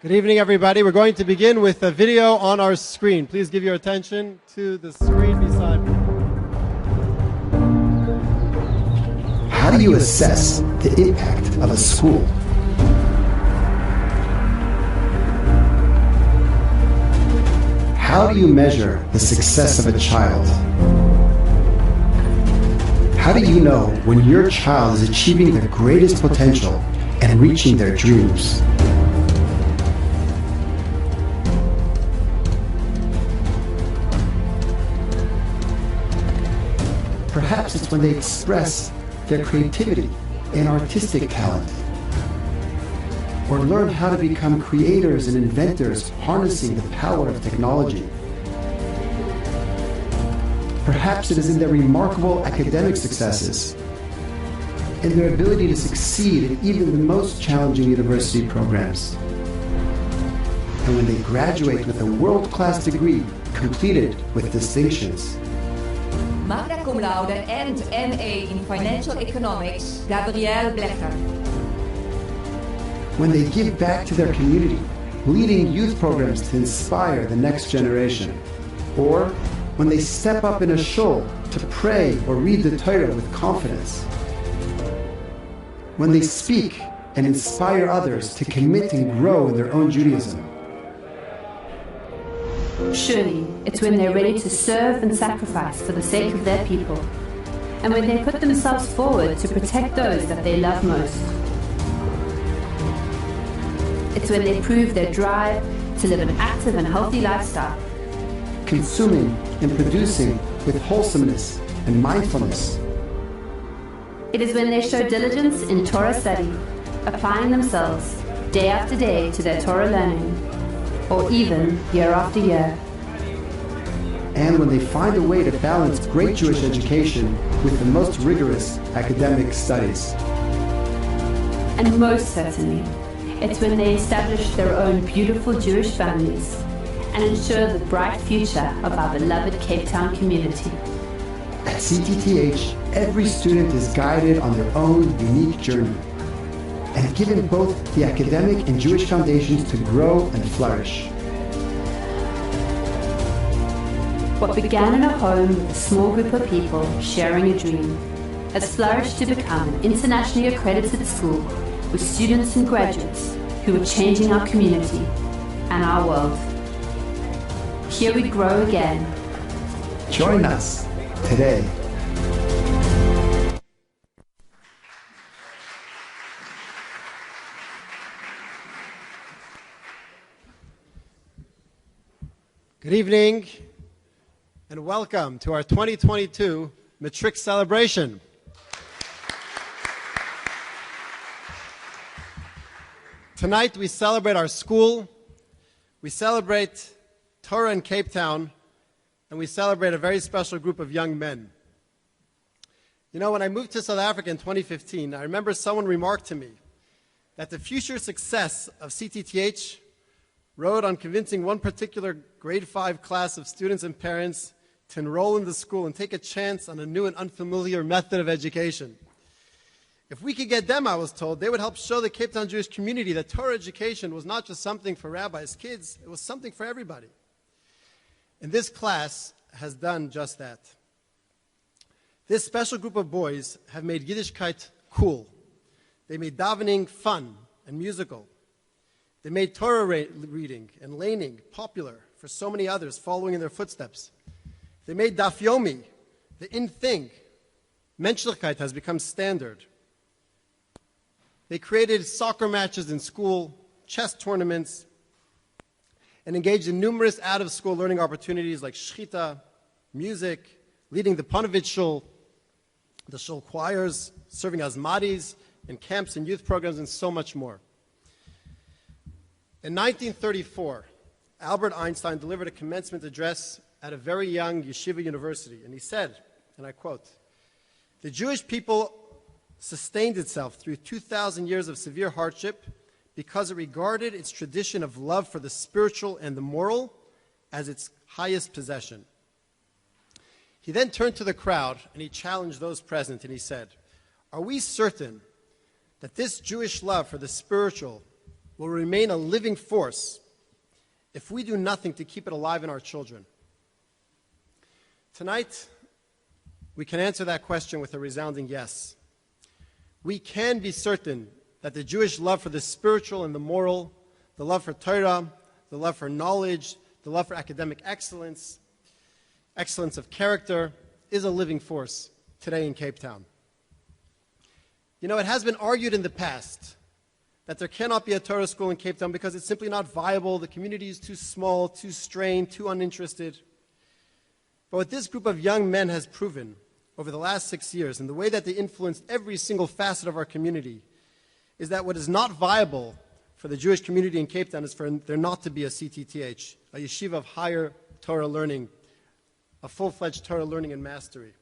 Good evening, everybody. We're going to begin with a video on our screen. Please give your attention to the screen beside me. How do you assess the impact of a school? How do you measure the success of a child? How do you know when your child is achieving their greatest potential and reaching their dreams? Perhaps it's when they express their creativity and artistic talent, or learn how to become creators and inventors harnessing the power of technology. Perhaps it is in their remarkable academic successes and their ability to succeed in even the most challenging university programs. And when they graduate with a world-class degree completed with distinctions. Magna cum laude and MA in Financial Economics, Gabrielle Blecher. When they give back to their community, leading youth programs to inspire the next generation. Or when they step up in a shul to pray or read the Torah with confidence. When they speak and inspire others to commit and grow in their own Judaism. Surely, it's when they're ready to serve and sacrifice for the sake of their people, and when they put themselves forward to protect those that they love most. It's when they prove their drive to live an active and healthy lifestyle. Consuming and producing with wholesomeness and mindfulness. It is when they show diligence in Torah study, applying themselves day after day to their Torah learning, or even year after year. And when they find a way to balance great Jewish education with the most rigorous academic studies. And most certainly, it's when they establish their own beautiful Jewish families and ensure the bright future of our beloved Cape Town community. At CTTH, every student is guided on their own unique journey and given both the academic and Jewish foundations to grow and flourish. What began in a home with a small group of people sharing a dream has flourished to become an internationally accredited school with students and graduates who are changing our community and our world. Here we grow again. Join us today. Good evening and welcome to our 2022 Matric celebration. Tonight we celebrate our school, we celebrate Torah in Cape Town, and we celebrate a very special group of young men. You know, when I moved to South Africa in 2015, I remember someone remarked to me that the future success of CTTH rode on convincing one particular grade 5 class of students and parents to enroll in the school and take a chance on a new and unfamiliar method of education. If we could get them, I was told, they would help show the Cape Town Jewish community that Torah education was not just something for rabbis' kids, it was something for everybody. And this class has done just that. This special group of boys have made Yiddishkeit cool. They made davening fun and musical. They made Torah reading and laning popular for so many others following in their footsteps. They made Daf Yomi the in thing. Menschlichkeit has become standard. They created soccer matches in school, chess tournaments, and engaged in numerous out-of-school learning opportunities like shchita, music, leading the Panovich Shul, the Shul choirs, serving as madis in camps and youth programs, and so much more. In 1934, Albert Einstein delivered a commencement address at a very young yeshiva university, and he said, and I quote, "The Jewish people sustained itself through 2,000 years of severe hardship because it regarded its tradition of love for the spiritual and the moral as its highest possession." He then turned to the crowd and he challenged those present and he said, "Are we certain that this Jewish love for the spiritual will remain a living force if we do nothing to keep it alive in our children? Tonight, we can answer that question with a resounding yes. We can be certain that the Jewish love for the spiritual and the moral, the love for Torah, the love for knowledge, the love for academic excellence, excellence of character, is a living force today in Cape Town. You know, it has been argued in the past that there cannot be a Torah school in Cape Town because it's simply not viable, the community is too small, too strained, too uninterested. But what this group of young men has proven over the last 6 years, and the way that they influenced every single facet of our community, is that what is not viable for the Jewish community in Cape Town is for there not to be a CTTH, a yeshiva of higher Torah learning, a full-fledged Torah learning and mastery.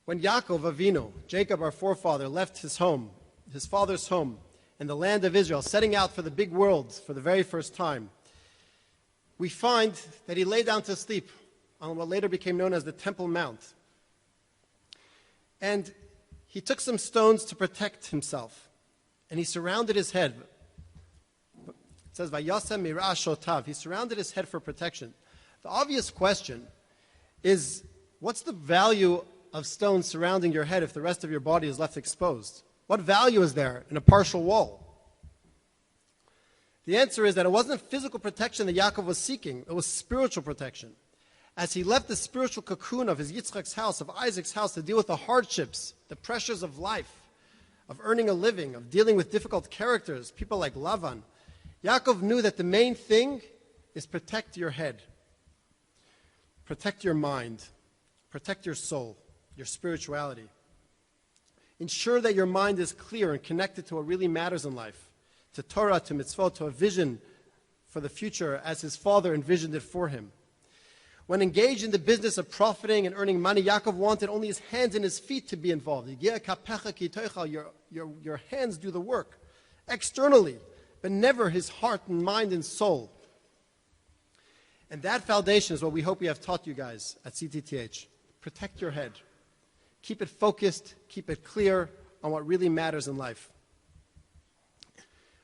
When Yaakov Avinu, Jacob our forefather, left his home, his father's home, in the land of Israel, setting out for the big world for the very first time, we find that he lay down to sleep on what later became known as the Temple Mount. And he took some stones to protect himself, and he surrounded his head. It says, Vayasem mirah shotav. He surrounded his head for protection. The obvious question is, what's the value of stones surrounding your head if the rest of your body is left exposed? What value is there in a partial wall? The answer is that it wasn't physical protection that Yaakov was seeking, it was spiritual protection. As he left the spiritual cocoon of his Yitzchak's house, of Isaac's house, to deal with the hardships, the pressures of life, of earning a living, of dealing with difficult characters, people like Lavan, Yaakov knew that the main thing is protect your head, protect your mind, protect your soul, your spirituality. Ensure that your mind is clear and connected to what really matters in life, to Torah, to mitzvot, to a vision for the future as his father envisioned it for him. When engaged in the business of profiting and earning money, Yaakov wanted only his hands and his feet to be involved. Your hands do the work externally, but never his heart and mind and soul. And that foundation is what we hope we have taught you guys at CTTH. Protect your head. Keep it focused, keep it clear on what really matters in life.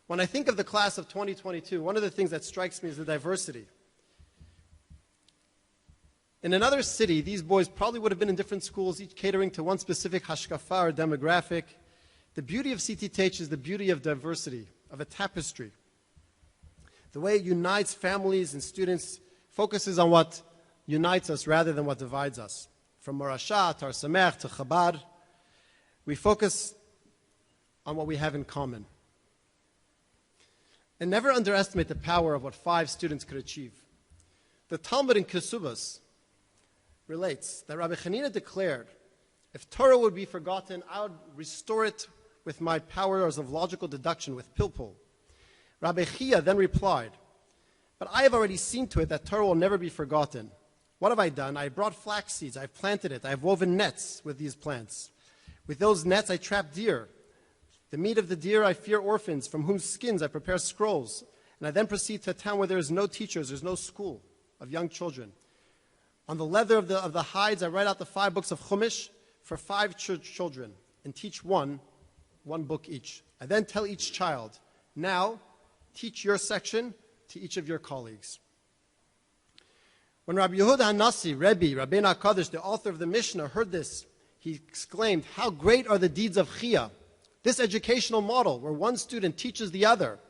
When I think of the class of 2022, one of the things that strikes me is the diversity. In another city, these boys probably would have been in different schools, each catering to one specific hashkafa or demographic. The beauty of CTTH is the beauty of diversity, of a tapestry. The way it unites families and students focuses on what unites us rather than what divides us. From Morasha to Har Sameach to Chabad, we focus on what we have in common. And never underestimate the power of what 5 students could achieve. The Talmud in Kesubos relates that Rabbi Chanina declared, if Torah would be forgotten, I would restore it with my powers of logical deduction, with pilpul. Rabbi Chia then replied, but I have already seen to it that Torah will never be forgotten. What have I done? I brought flax seeds, I've planted it, I've woven nets with these plants. With those nets I trap deer. The meat of the deer I fear orphans, from whose skins I prepare scrolls. And I then proceed to a town where there is no teachers, there's no school of young children. On the leather of the hides I write out the 5 books of Chumash for 5 children, and teach one book each. I then tell each child, now teach your section to each of your colleagues. When Rabbi Yehuda HaNasi, Rabbeinu HaKadosh, the author of the Mishnah, heard this, he exclaimed, how great are the deeds of Chia, this educational model where one student teaches the other.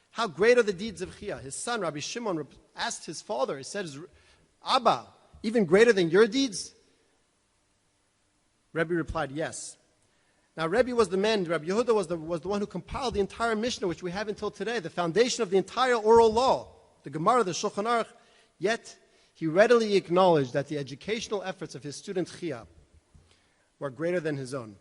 How great are the deeds of Chia. His son, Rabbi Shimon, asked his father, he said, Abba, even greater than your deeds? Rebbe replied, yes. Now, Rebbe was the man, Rabbi Yehuda was the one who compiled the entire Mishnah, which we have until today, the foundation of the entire oral law, the Gemara, the Shulchan Aruch. Yet, he readily acknowledged that the educational efforts of his student Chia were greater than his own.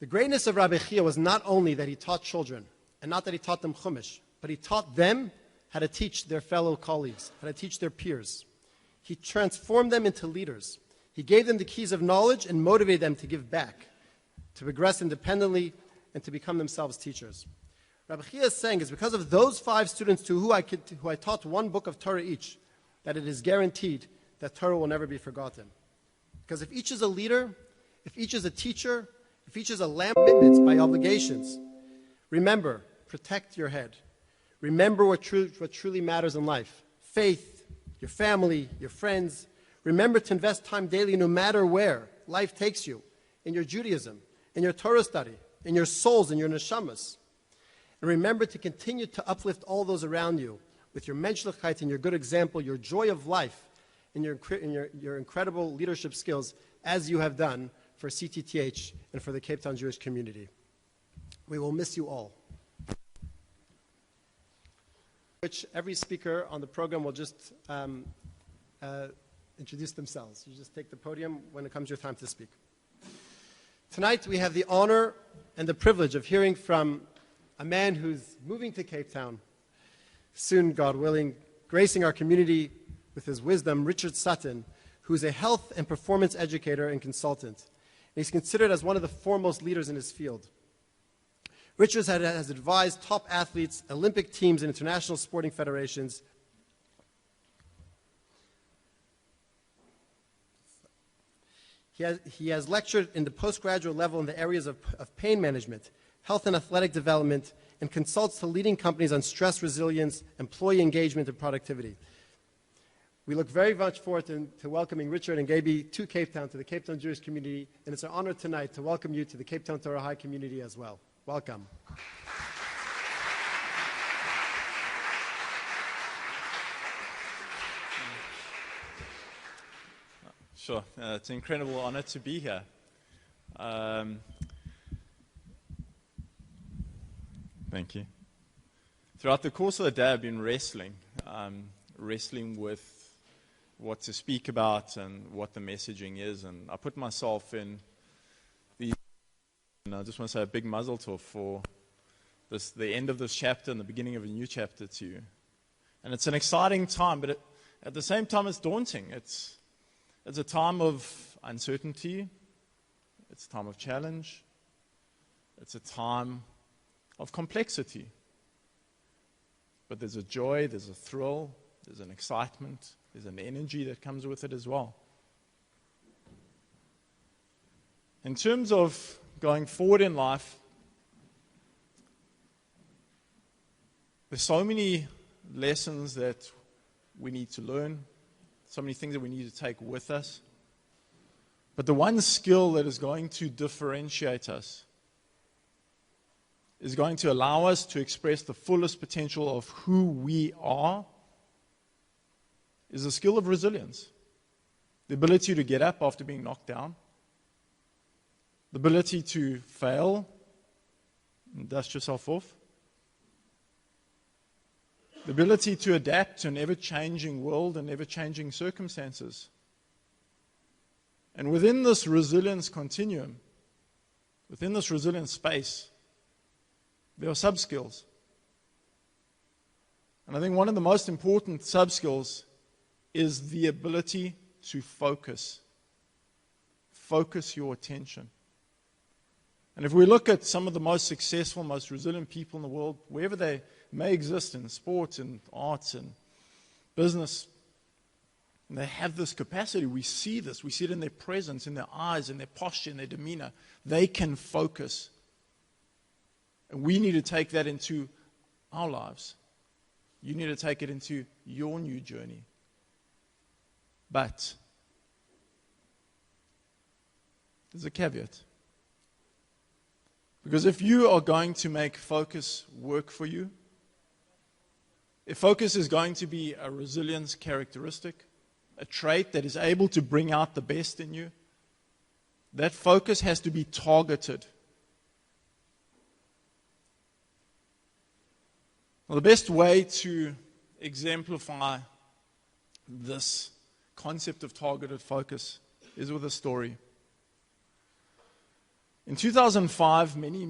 The greatness of Rabbi Chia was not only that he taught children, and not that he taught them Chumash, but he taught them how to teach their fellow colleagues, how to teach their peers. He transformed them into leaders. He gave them the keys of knowledge and motivated them to give back, to progress independently, and to become themselves teachers. Rabbi Chia is saying it's because of those 5 students to who I taught 1 book of Torah each, that it is guaranteed that Torah will never be forgotten. Because if each is a leader, if each is a teacher, It features a lamp commitments by obligations. Remember, protect your head. Remember what truly matters in life. Faith, your family, your friends. Remember to invest time daily no matter where life takes you, in your Judaism, in your Torah study, in your souls, in your neshamas. And remember to continue to uplift all those around you with your menschlichkeit and your good example, your joy of life, and your incredible leadership skills, as you have done for CTTH and for the Cape Town Jewish community. We will miss you all. Which every speaker on the program will just introduce themselves. You just take the podium when it comes your time to speak. Tonight we have the honor and the privilege of hearing from a man who's moving to Cape Town, soon, God willing, gracing our community with his wisdom, Richard Sutton, who's a health and performance educator and consultant. And he's considered as one of the foremost leaders in his field. Richard has advised top athletes, Olympic teams, and international sporting federations. He has lectured in the postgraduate level in the areas of pain management, health and athletic development, and consults to leading companies on stress resilience, employee engagement, and productivity. We look very much forward to welcoming Richard and Gaby to Cape Town, to the Cape Town Jewish community, and it's an honor tonight to welcome you to the Cape Town Torah High community as well. Welcome. Sure. It's an incredible honor to be here. Thank you. Throughout the course of the day, I've been wrestling with what to speak about and what the messaging is, and I put myself in the. And I just want to say a big mazel tov for the end of this chapter and the beginning of a new chapter to you. And it's an exciting time, but at the same time, it's daunting. It's a time of uncertainty. It's a time of challenge. It's a time of complexity. But there's a joy, there's a thrill, there's an excitement, there's an energy that comes with it as well. In terms of going forward in life, there's so many lessons that we need to learn, so many things that we need to take with us. But the one skill that is going to differentiate us, is going to allow us to express the fullest potential of who we are, is the skill of resilience. The ability to get up after being knocked down, the ability to fail and dust yourself off, the ability to adapt to an ever-changing world and ever-changing circumstances. And within this resilience continuum, within this resilience space, there are sub-skills. And I think one of the most important sub-skills is the ability to focus. Focus your attention. And if we look at some of the most successful, most resilient people in the world, wherever they may exist in sports and arts and business, and they have this capacity. We see this. We see it in their presence, in their eyes, in their posture, in their demeanor. They can focus. And we need to take that into our lives. You need to take it into your new journey. But there's a caveat. Because if you are going to make focus work for you, if focus is going to be a resilience characteristic, a trait that is able to bring out the best in you, that focus has to be targeted. Well, the best way to exemplify this concept of targeted focus is with a story. In 2005, many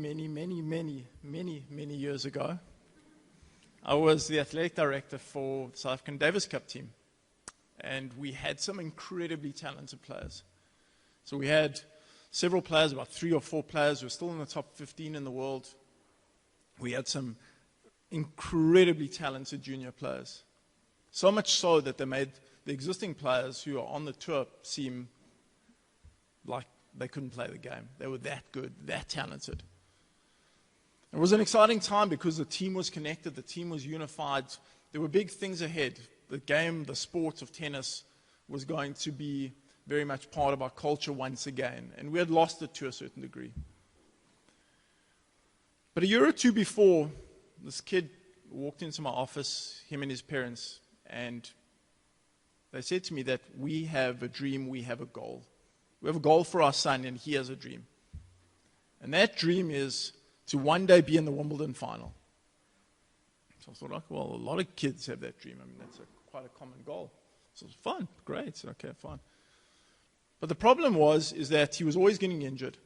years ago, I was the athletic director for the South African Davis Cup team. And we had some incredibly talented players. So we had several players, about 3 or 4 players who were still in the top 15 in the world. We had some incredibly talented junior players. So much so that they made the existing players who are on the tour seem like they couldn't play the game. They were that good, that talented. It was an exciting time because the team was connected, the team was unified. There were big things ahead. The game, the sport of tennis was going to be very much part of our culture once again, and we had lost it to a certain degree. But a year or two before, this kid walked into my office, him and his parents, and they said to me that we have a dream, we have a goal. We have a goal for our son, and he has a dream. And that dream is to one day be in the Wimbledon final. So I thought, like, well, a lot of kids have that dream. I mean, that's quite a common goal. So it's fun, great, okay, fine. But the problem is that he was always getting injured,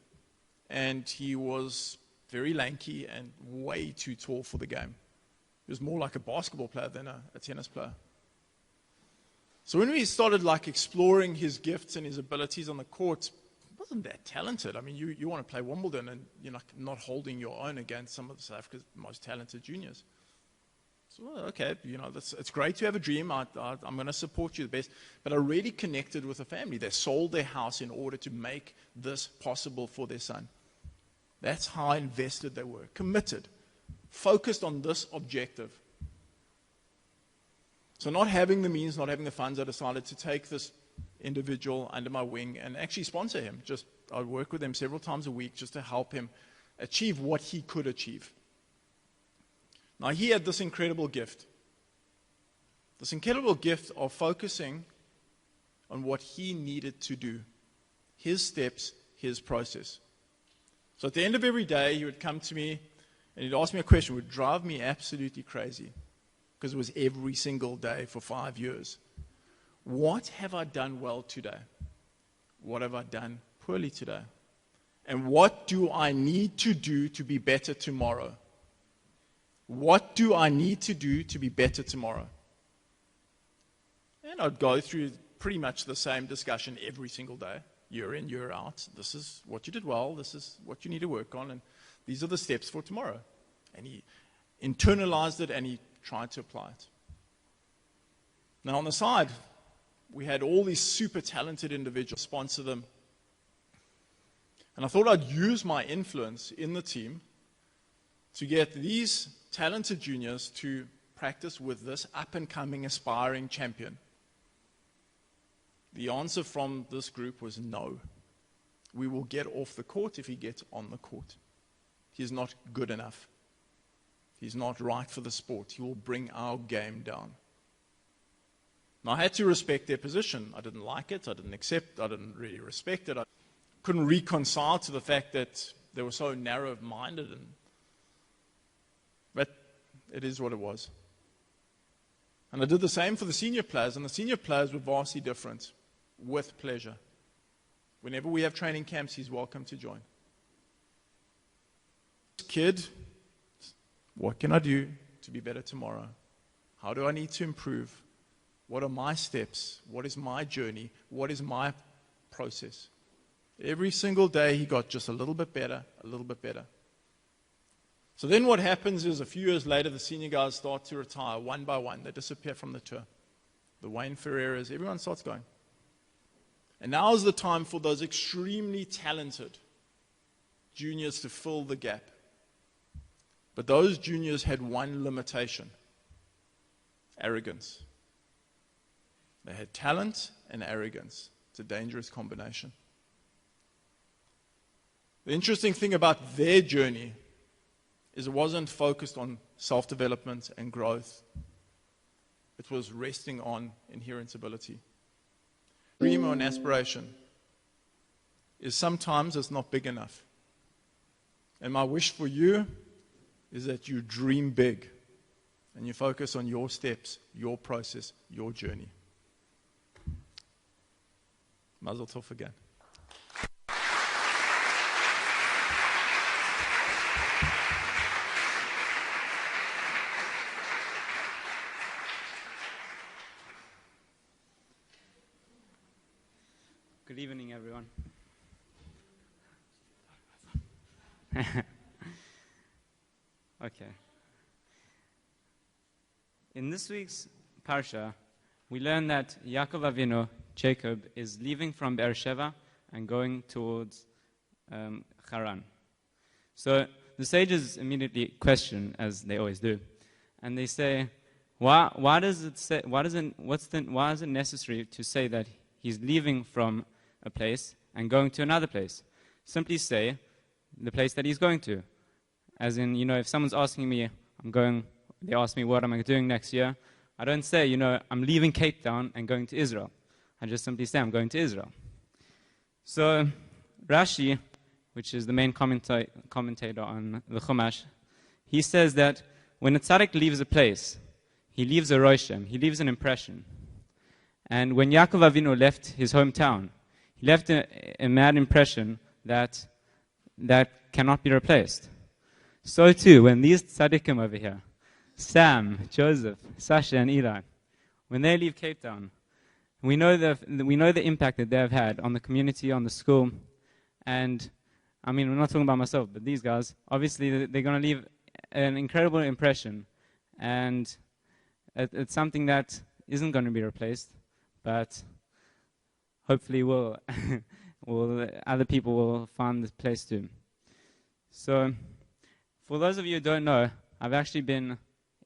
and he was very lanky and way too tall for the game. He was more like a basketball player than a tennis player. So when we started like exploring his gifts and his abilities on the court, he wasn't that talented. I mean, you want to play Wimbledon and you're not holding your own against some of the South Africa's most talented juniors. So, okay, it's great to have a dream. I'm going to support you the best. But I really connected with a family. They sold their house in order to make this possible for their son. That's how invested they were, committed, focused on this objective. So not having the means, not having the funds, I decided to take this individual under my wing and actually sponsor him. I'd work with him several times a week just to help him achieve what he could achieve. Now, he had this incredible gift of focusing on what he needed to do, his steps, his process. So at the end of every day, he would come to me and he'd ask me a question. It would drive me absolutely crazy because it was every single day for 5 years. What have I done well today? What have I done poorly today? And what do I need to do to be better tomorrow? What do I need to do to be better tomorrow? And I'd go through pretty much the same discussion every single day, year in, year out. This is what you did well, this is what you need to work on, and these are the steps for tomorrow. And he internalized it and he tried to apply it. Now on the side, we had all these super talented individuals, sponsor them. And I thought I'd use my influence in the team to get these talented juniors to practice with this up-and-coming, aspiring champion. The answer from this group was no. We will get off the court if he gets on the court. He's not good enough. He's not right for the sport. He will bring our game down. Now, I had to respect their position. I didn't like it. I didn't accept. I didn't really respect it. I couldn't reconcile to the fact that they were so narrow-minded. But it is what it was. And I did the same for the senior players, and the senior players were vastly different, with pleasure. Whenever we have training camps, he's welcome to join. Kid, what can I do to be better tomorrow? How do I need to improve? What are my steps? What is my journey? What is my process? Every single day he got just a little bit better, a little bit better. So then what happens is a few years later, the senior guys start to retire one by one. They disappear from the tour. The Wayne Ferreiras, everyone starts going. And now is the time for those extremely talented juniors to fill the gap. But those juniors had one limitation: arrogance. They had talent and arrogance. It's a dangerous combination. The interesting thing about their journey is it wasn't focused on self-development and growth. It was resting on inherent ability. Dream or an aspiration is sometimes it's not big enough. And my wish for you is that you dream big and you focus on your steps, your process, your journey. Mazel tov again. Good evening, everyone. Okay. In this week's Parsha, we learn that Yaakov Avinu, Jacob, is leaving from Beersheba and going towards Haran. So the sages immediately question, as they always do, and they say, why is it necessary to say that he's leaving from a place and going to another place? Simply say the place that he's going to. As in, if someone's asking me, they ask me what am I doing next year, I don't say, I'm leaving Cape Town and going to Israel. I just simply say I'm going to Israel. So Rashi, which is the main commentator on the Chumash, he says that when a tzaddik leaves a place, he leaves a roshem, he leaves an impression. And when Yaakov Avinu left his hometown, he left a mad impression that cannot be replaced. So too, when these tzaddikim over here, Sam, Joseph, Sasha, and Eli, when they leave Cape Town, we know the impact that they have had on the community, on the school, and I mean, we're not talking about myself, but these guys, obviously they're going to leave an incredible impression, and it's something that isn't going to be replaced, but hopefully other people will find this place too. So, for those of you who don't know, I've actually been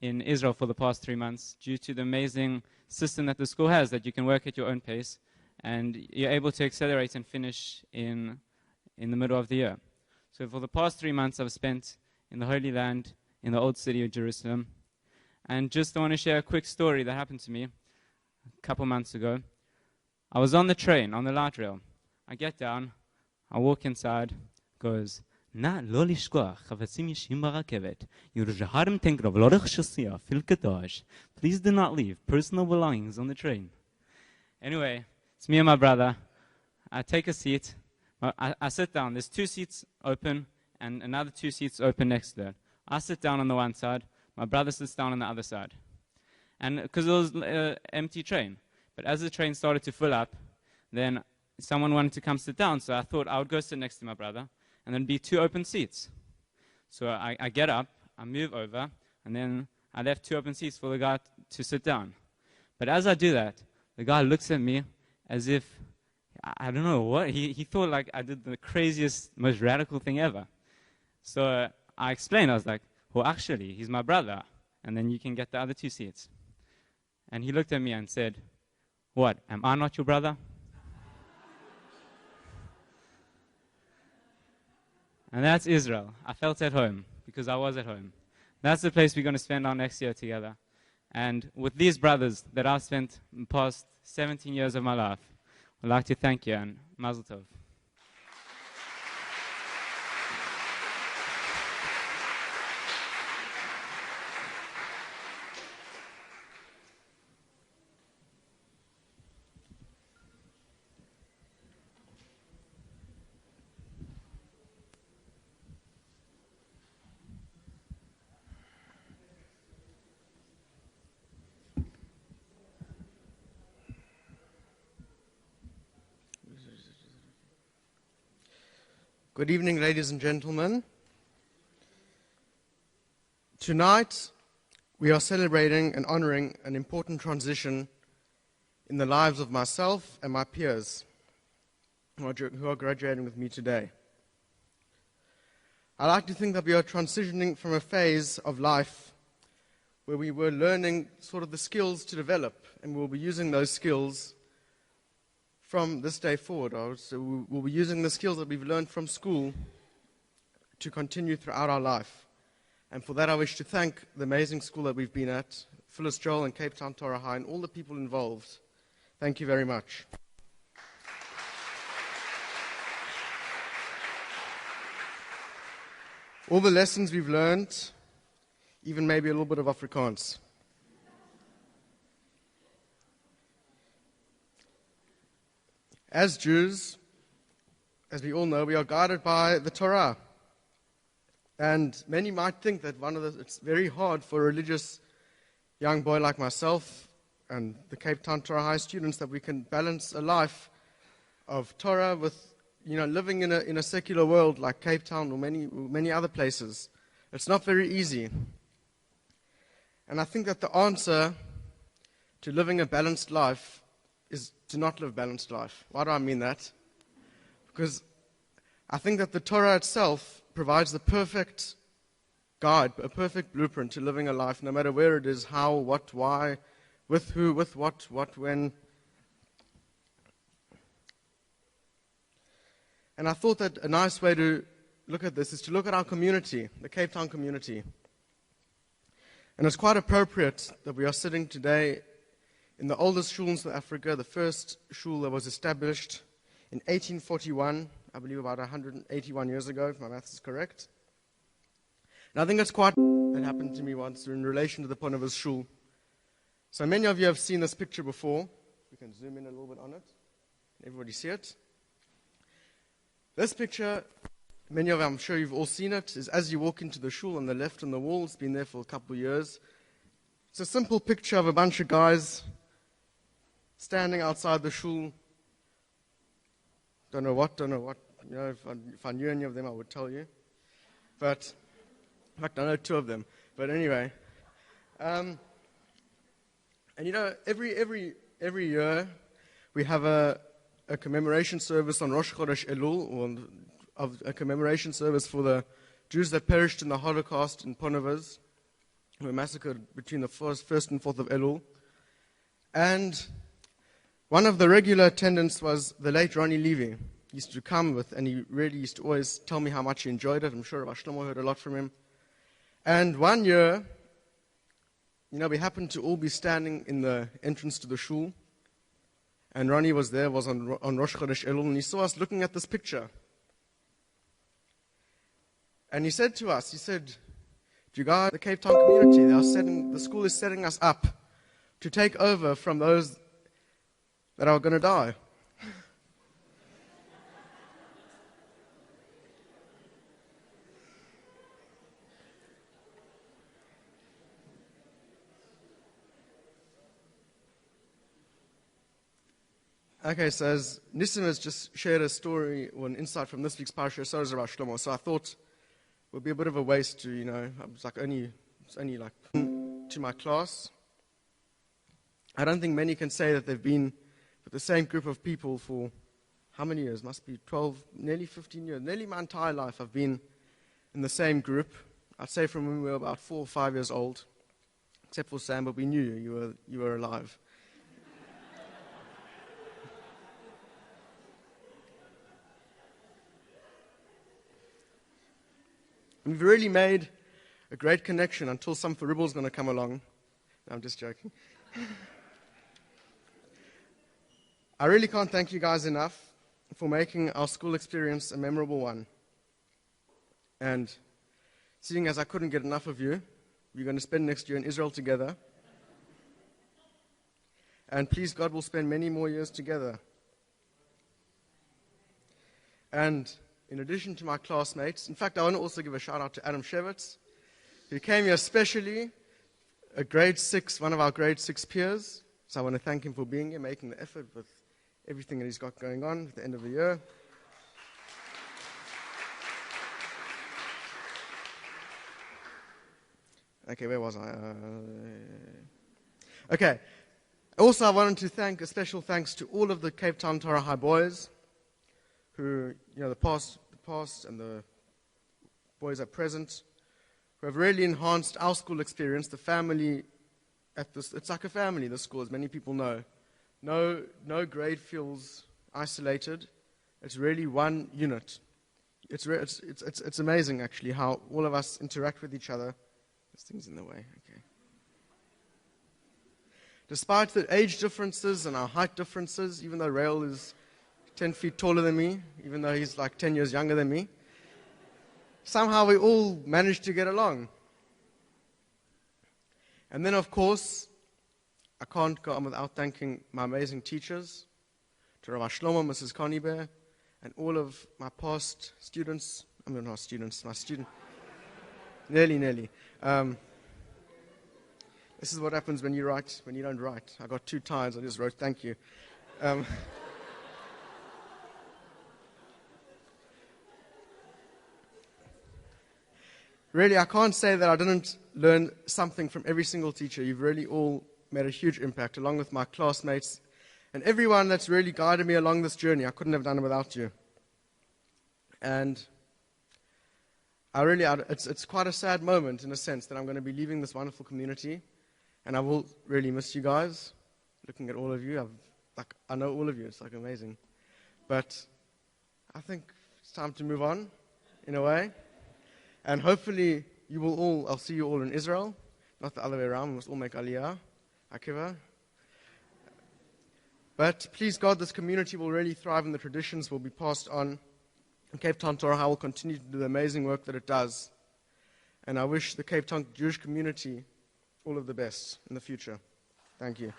in Israel for the past 3 months due to the amazing system that the school has, that you can work at your own pace, and you're able to accelerate and finish in the middle of the year. So for the past 3 months, I've spent in the Holy Land, in the old city of Jerusalem. And just I want to share a quick story that happened to me a couple months ago. I was on the train, on the light rail. I get down, I walk inside, goes, Na lo lishkoach, chavatzim yeshim b'rakhevet. Yerushalayim tenkrav l'orech shasiya fil kadosh. Please do not leave personal belongings on the train. Anyway, it's me and my brother. I take a seat. I sit down. There's 2 seats open and another 2 seats open next to it. I sit down on the one side. My brother sits down on the other side. And because it was an empty train. But as the train started to fill up, then someone wanted to come sit down. So I thought I would go sit next to my brother. And then be 2 open seats. So I get up, I move over, and then I left 2 open seats for the guy to sit down. But as I do that, the guy looks at me as if, I don't know what, he thought like I did the craziest, most radical thing ever. So I explained, I was like, well, actually, he's my brother, and then you can get the other 2 seats. And he looked at me and said, what, am I not your brother? And that's Israel. I felt at home because I was at home. That's the place we're going to spend our next year together. And with these brothers that I've spent the past 17 years of my life, I'd like to thank you and Mazel Tov. Good evening, ladies and gentlemen. Tonight, we are celebrating and honoring an important transition in the lives of myself and my peers who are graduating with me today. I like to think that we are transitioning from a phase of life where we were learning sort of the skills to develop, and we'll be using those skills from this day forward. So we'll be using the skills that we've learned from school to continue throughout our life. And for that, I wish to thank the amazing school that we've been at, Phyllis Joel and Cape Town Torah High, and all the people involved. Thank you very much. All the lessons we've learned, even maybe a little bit of Afrikaans. As Jews, as we all know, we are guided by the Torah. And many might think that it's very hard for a religious young boy like myself and the Cape Town Torah High students that we can balance a life of Torah with, living in a secular world like Cape Town or many other places. It's not very easy. And I think that the answer to living a balanced life is to not live a balanced life. Why do I mean that? because I think that the Torah itself provides the perfect guide, a perfect blueprint to living a life, no matter where it is, how, what, why, with who, with what, when. And I thought that a nice way to look at this is to look at our community, the Cape Town community. And it's quite appropriate that we are sitting today in the oldest shul in South Africa, the first shul that was established in 1841, I believe about 181 years ago, if my maths is correct. And I think it's quite that happened to me once in relation to the Ponovas shul. So many of you have seen this picture before. We can zoom in a little bit on it. Can everybody see it? This picture, many of you, I'm sure you've all seen it, is as you walk into the shul on the left on the wall. It's been there for a couple of years. It's a simple picture of a bunch of guys standing outside the shul. Don't know what. You know, if I knew any of them, I would tell you. But, in fact, I know two of them. But anyway. And you know, every year we have a commemoration service on Rosh Chodesh Elul, or of a commemoration service for the Jews that perished in the Holocaust in Ponovas, who were massacred between the 1st and 4th of Elul. And one of the regular attendants was the late Ronnie Levy. He used to come with, and he really used to always tell me how much he enjoyed it. I'm sure Rabbi Shlomo heard a lot from him. And one year, you know, we happened to all be standing in the entrance to the shul, and Ronnie was there, was on Rosh Chodesh Elul, and he saw us looking at this picture. And he said to us, he said, "You guys, the Cape Town community, the school is setting us up to take over from those that are going to die." Okay, so as Nissim has just shared a story or an insight from this week's parasha, so is Rabbi Shlomo. So I thought it would be a bit of a waste to, you know, it's only like to my class. I don't think many can say that they've been with the same group of people for how many years? Must be 12, nearly 15 years. Nearly my entire life I've been in the same group. I'd say from when we were about 4 or 5 years old, except for Sam, but we knew you were alive. We've really made a great connection until some Faribal's going to come along. No, I'm just joking. I really can't thank you guys enough for making our school experience a memorable one. And seeing as I couldn't get enough of you, we're going to spend next year in Israel together. And please God, we'll spend many more years together. And in addition to my classmates, in fact, I want to also give a shout out to Adam Shevitz, who came here especially, one of our grade 6 peers. So I want to thank him for being here, making the effort with everything that he's got going on at the end of the year. Okay, where was I? Okay. Also, I wanted to thank a special thanks to all of the Cape Town Torah High boys, who, you know, the past and the boys at present, who have really enhanced our school experience, the family at this. It's like a family, the school, as many people know. No grade feels isolated. It's really one unit. It's amazing, actually, how all of us interact with each other. This thing's in the way, okay. Despite the age differences and our height differences, even though Rael is 10 feet taller than me, even though he's like 10 years younger than me, somehow we all managed to get along. And then, of course, I can't go on without thanking my amazing teachers, to Rabbi Shlomo, Mrs. Conybear, and all of my past students. I mean, not students, my student. Nearly. This is what happens when you don't write. I got 2 times, I just wrote thank you. Really, I can't say that I didn't learn something from every single teacher. You've really all made a huge impact, along with my classmates and everyone that's really guided me along this journey. I couldn't have done it without you. And it's quite a sad moment in a sense that I'm going to be leaving this wonderful community, and I will really miss you guys. Looking at all of you, I know all of you. It's like amazing, but I think it's time to move on, in a way. And hopefully, I'll see you all in Israel, not the other way around. We must all make Aliyah, Akiva. But please God, this community will really thrive, and the traditions will be passed on. And Cape Town Torah High will continue to do the amazing work that it does. And I wish the Cape Town Jewish community all of the best in the future. Thank you.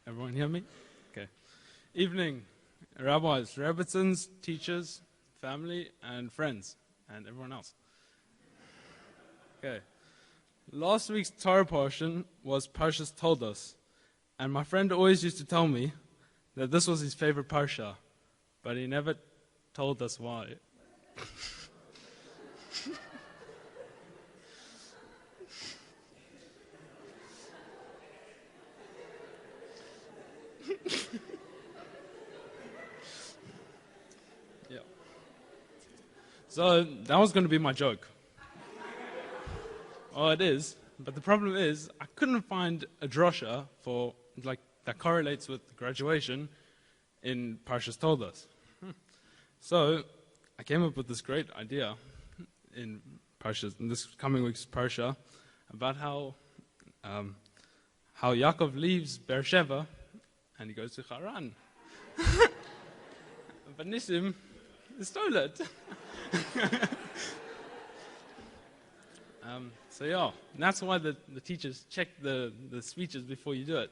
Everyone hear me? Okay. Evening, rabbis, rebbitzins, teachers, family, and friends, and everyone else. Okay. Last week's Torah portion was Parshas Toldos, and my friend always used to tell me that this was his favorite parsha, but he never told us why. Yeah. So that was going to be my joke. Oh, it is. But the problem is, I couldn't find a drosha for that correlates with graduation in Parshas Toldos. So I came up with this great idea in this coming week's parsha about how Yaakov leaves Beersheba and he goes to Haran. But Nissim stole it. So yeah, and that's why the teachers check the speeches before you do it.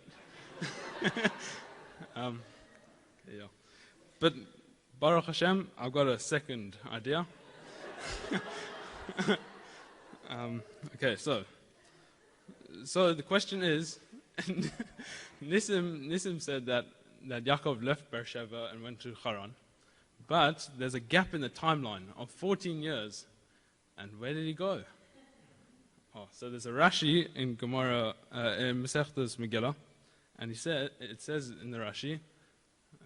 Yeah. But Baruch Hashem, I've got a second idea. Okay, so the question is, Nissim said that Yaakov left Beersheba and went to Haran, but there's a gap in the timeline of 14 years, and where did he go? Oh, so there's a Rashi in Gemara, in Masechtas Megillah, and it says in the Rashi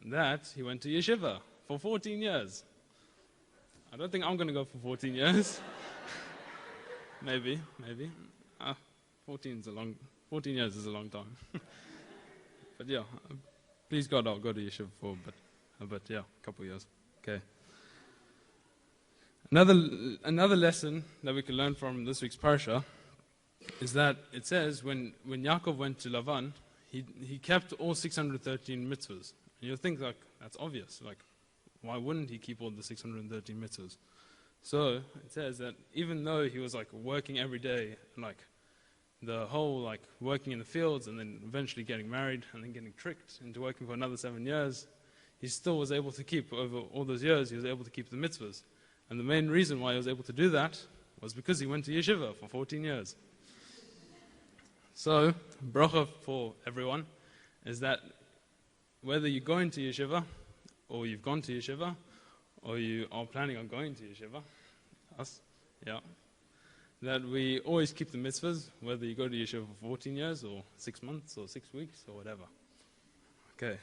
that he went to yeshiva for 14 years. I don't think I'm going to go for 14 years. maybe. 14 years is a long time. But yeah, please God, I'll go to yeshiva for but yeah, a couple of years. Okay. Another lesson that we can learn from this week's parsha is that it says when Yaakov went to Lavan, he kept all 613 mitzvahs. And you'll think that's obvious. Why wouldn't he keep all the 613 mitzvahs? So it says that even though he was working every day, the whole working in the fields and then eventually getting married and then getting tricked into working for another 7 years, he still was able to keep, over all those years, he was able to keep the mitzvahs. And the main reason why he was able to do that was because he went to yeshiva for 14 years. So, bracha for everyone is that whether you're going to yeshiva, or you've gone to yeshiva, or you are planning on going to yeshiva, that we always keep the mitzvahs, whether you go to yeshiva for 14 years, or 6 months, or 6 weeks, or whatever. Okay.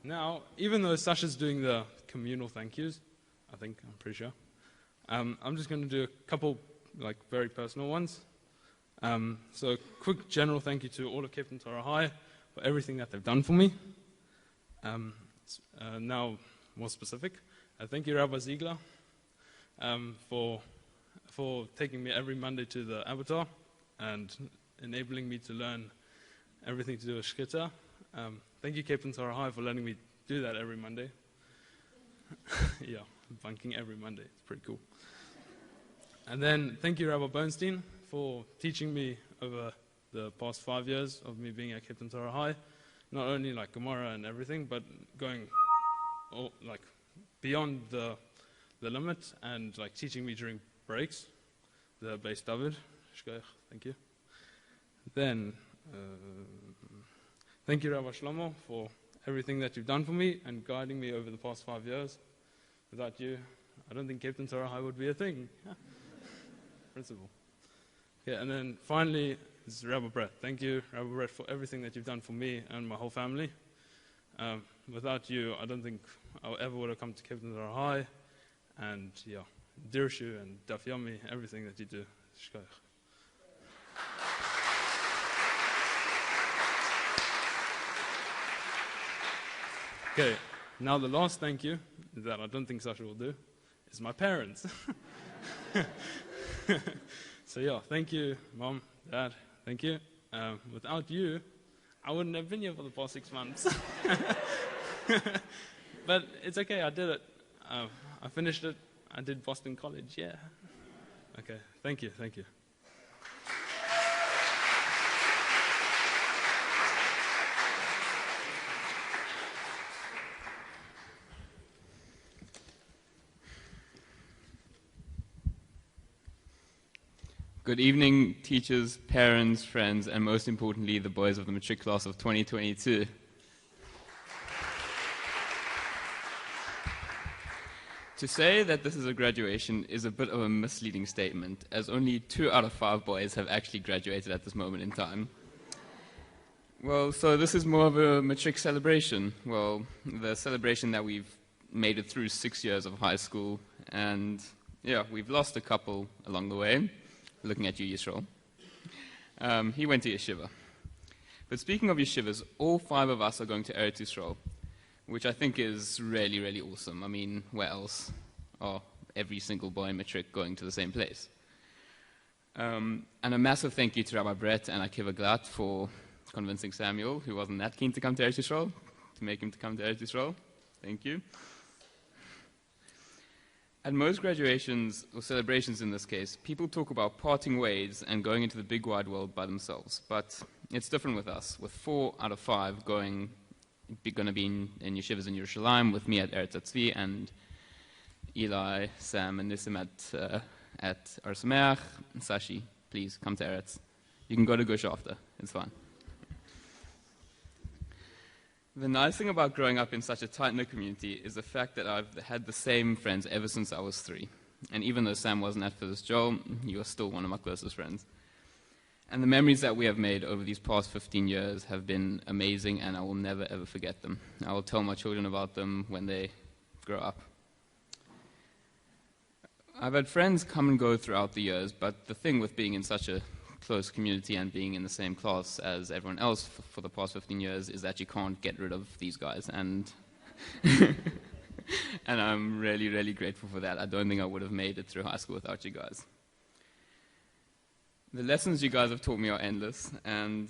Now, even though Sasha's doing the communal thank yous, I'm pretty sure, I'm just going to do a couple, very personal ones. So a quick general thank you to all of Cape Town Torah High for everything that they've done for me. Now, more specific, thank you, Rabbi Ziegler, for taking me every Monday to the Avatar and enabling me to learn everything to do with Shkita. Thank you, Cape Town Torah High, for letting me do that every Monday. Yeah, bunking every Monday. It's pretty cool. And then thank you, Rabbi Bernstein, for teaching me over the past 5 years of me being at Cape Town Torah High, not only Gemara and everything, but going beyond the limit and teaching me during breaks. The Beis David, Shkoyach, thank you. Then, thank you, Rabbi Shlomo, for everything that you've done for me and guiding me over the past 5 years. Without you, I don't think Captain Torah High would be a thing. Principle. Yeah, and then finally, this is Rabbi Brett. Thank you, Rabbi Brett, for everything that you've done for me and my whole family. Without you, I don't think I ever would have come to Captain Torah High. And yeah, Dirshu and Daf Yomi, everything that you do. Shkoyach. Okay, now the last thank you that I don't think Sasha will do is my parents. So yeah, thank you, Mom, Dad, thank you. Without you, I wouldn't have been here for the past 6 months. But it's okay, I did it. I finished it. I did Boston College, yeah. Okay, thank you, thank you. Good evening, teachers, parents, friends, and most importantly, the boys of the matric class of 2022. To say that this is a graduation is a bit of a misleading statement, as only 2 out of 5 boys have actually graduated at this moment in time. Well, so this is more of a matric celebration. Well, the celebration that we've made it through 6 years of high school, and yeah, we've lost a couple along the way. Looking at you, Yisrael. He went to yeshiva. But speaking of yeshivas, all 5 of us are going to Eretz Yisrael, which I think is really, really awesome. I mean, where else are every single boy in matric going to the same place? And a massive thank you to Rabbi Brett and Akiva Glatt for convincing Samuel, who wasn't that keen to come to Eretz Yisrael, to make him to come to Eretz Yisrael. Thank you. At most graduations, or celebrations in this case, people talk about parting ways and going into the big wide world by themselves. But it's different with us, with 4 out of 5 going to be in yeshivas in Yerushalayim, with me at Eretz Tzvi, and Eli, Sam, and Nissim at Ar Sameach. Sashi, please come to Eretz. You can go to Gush after, it's fine. The nice thing about growing up in such a tight-knit community is the fact that I've had the same friends ever since I was 3. And even though Sam wasn't at Phyllis Joel, you are still one of my closest friends. And the memories that we have made over these past 15 years have been amazing, and I will never, ever forget them. I will tell my children about them when they grow up. I've had friends come and go throughout the years, but the thing with being in such a close community and being in the same class as everyone else for the past 15 years is that you can't get rid of these guys, and and I'm really, really grateful for that. I don't think I would have made it through high school without you guys. The lessons you guys have taught me are endless, and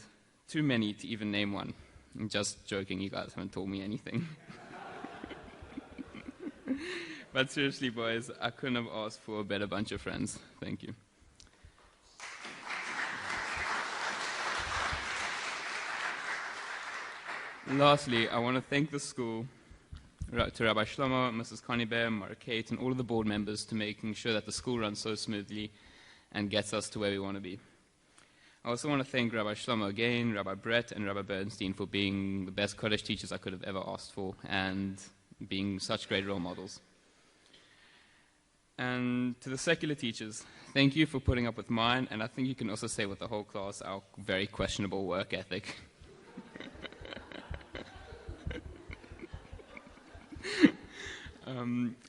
too many to even name one. I'm just joking, you guys haven't taught me anything. But seriously, boys, I couldn't have asked for a better bunch of friends. Thank you. Lastly, I want to thank the school, to Rabbi Shlomo, Mrs. Connie Bear, Mara Kate, and all of the board members to making sure that the school runs so smoothly and gets us to where we want to be. I also want to thank Rabbi Shlomo again, Rabbi Brett, and Rabbi Bernstein for being the best Kodesh teachers I could have ever asked for and being such great role models. And to the secular teachers, thank you for putting up with mine, and I think you can also say with the whole class, our very questionable work ethic.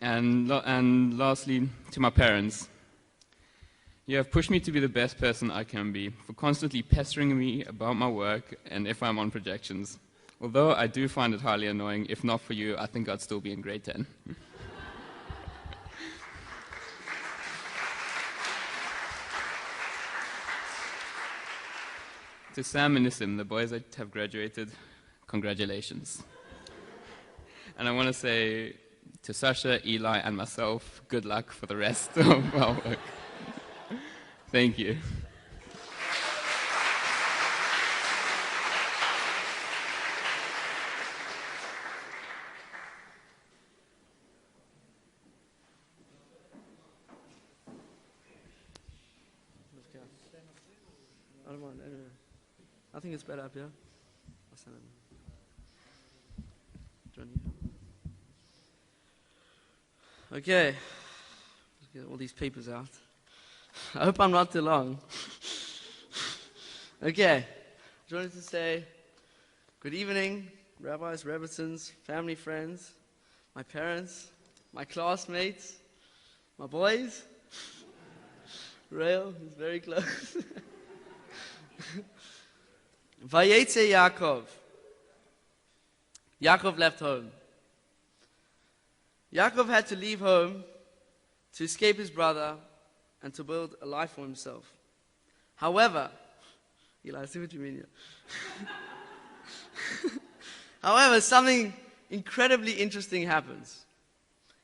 And lastly, to my parents, you have pushed me to be the best person I can be, for constantly pestering me about my work and if I'm on projections. Although I do find it highly annoying, if not for you, I think I'd still be in grade 10. To Sam and Nissim, the boys that have graduated, congratulations. And I want to say to Sasha, Eli, and myself, good luck for the rest of our work. Thank you. I think it's better up here. Johnny. Okay. Let's get all these papers out. I hope I'm not too long. Okay. I just wanted to say good evening, rabbis, rebbitzins, family, friends, my parents, my classmates, my boys. Rael is very close. Vayetze Yaakov. Yaakov left home. Yaakov had to leave home to escape his brother and to build a life for himself. However, Eli, I see what you mean here. However, something incredibly interesting happens.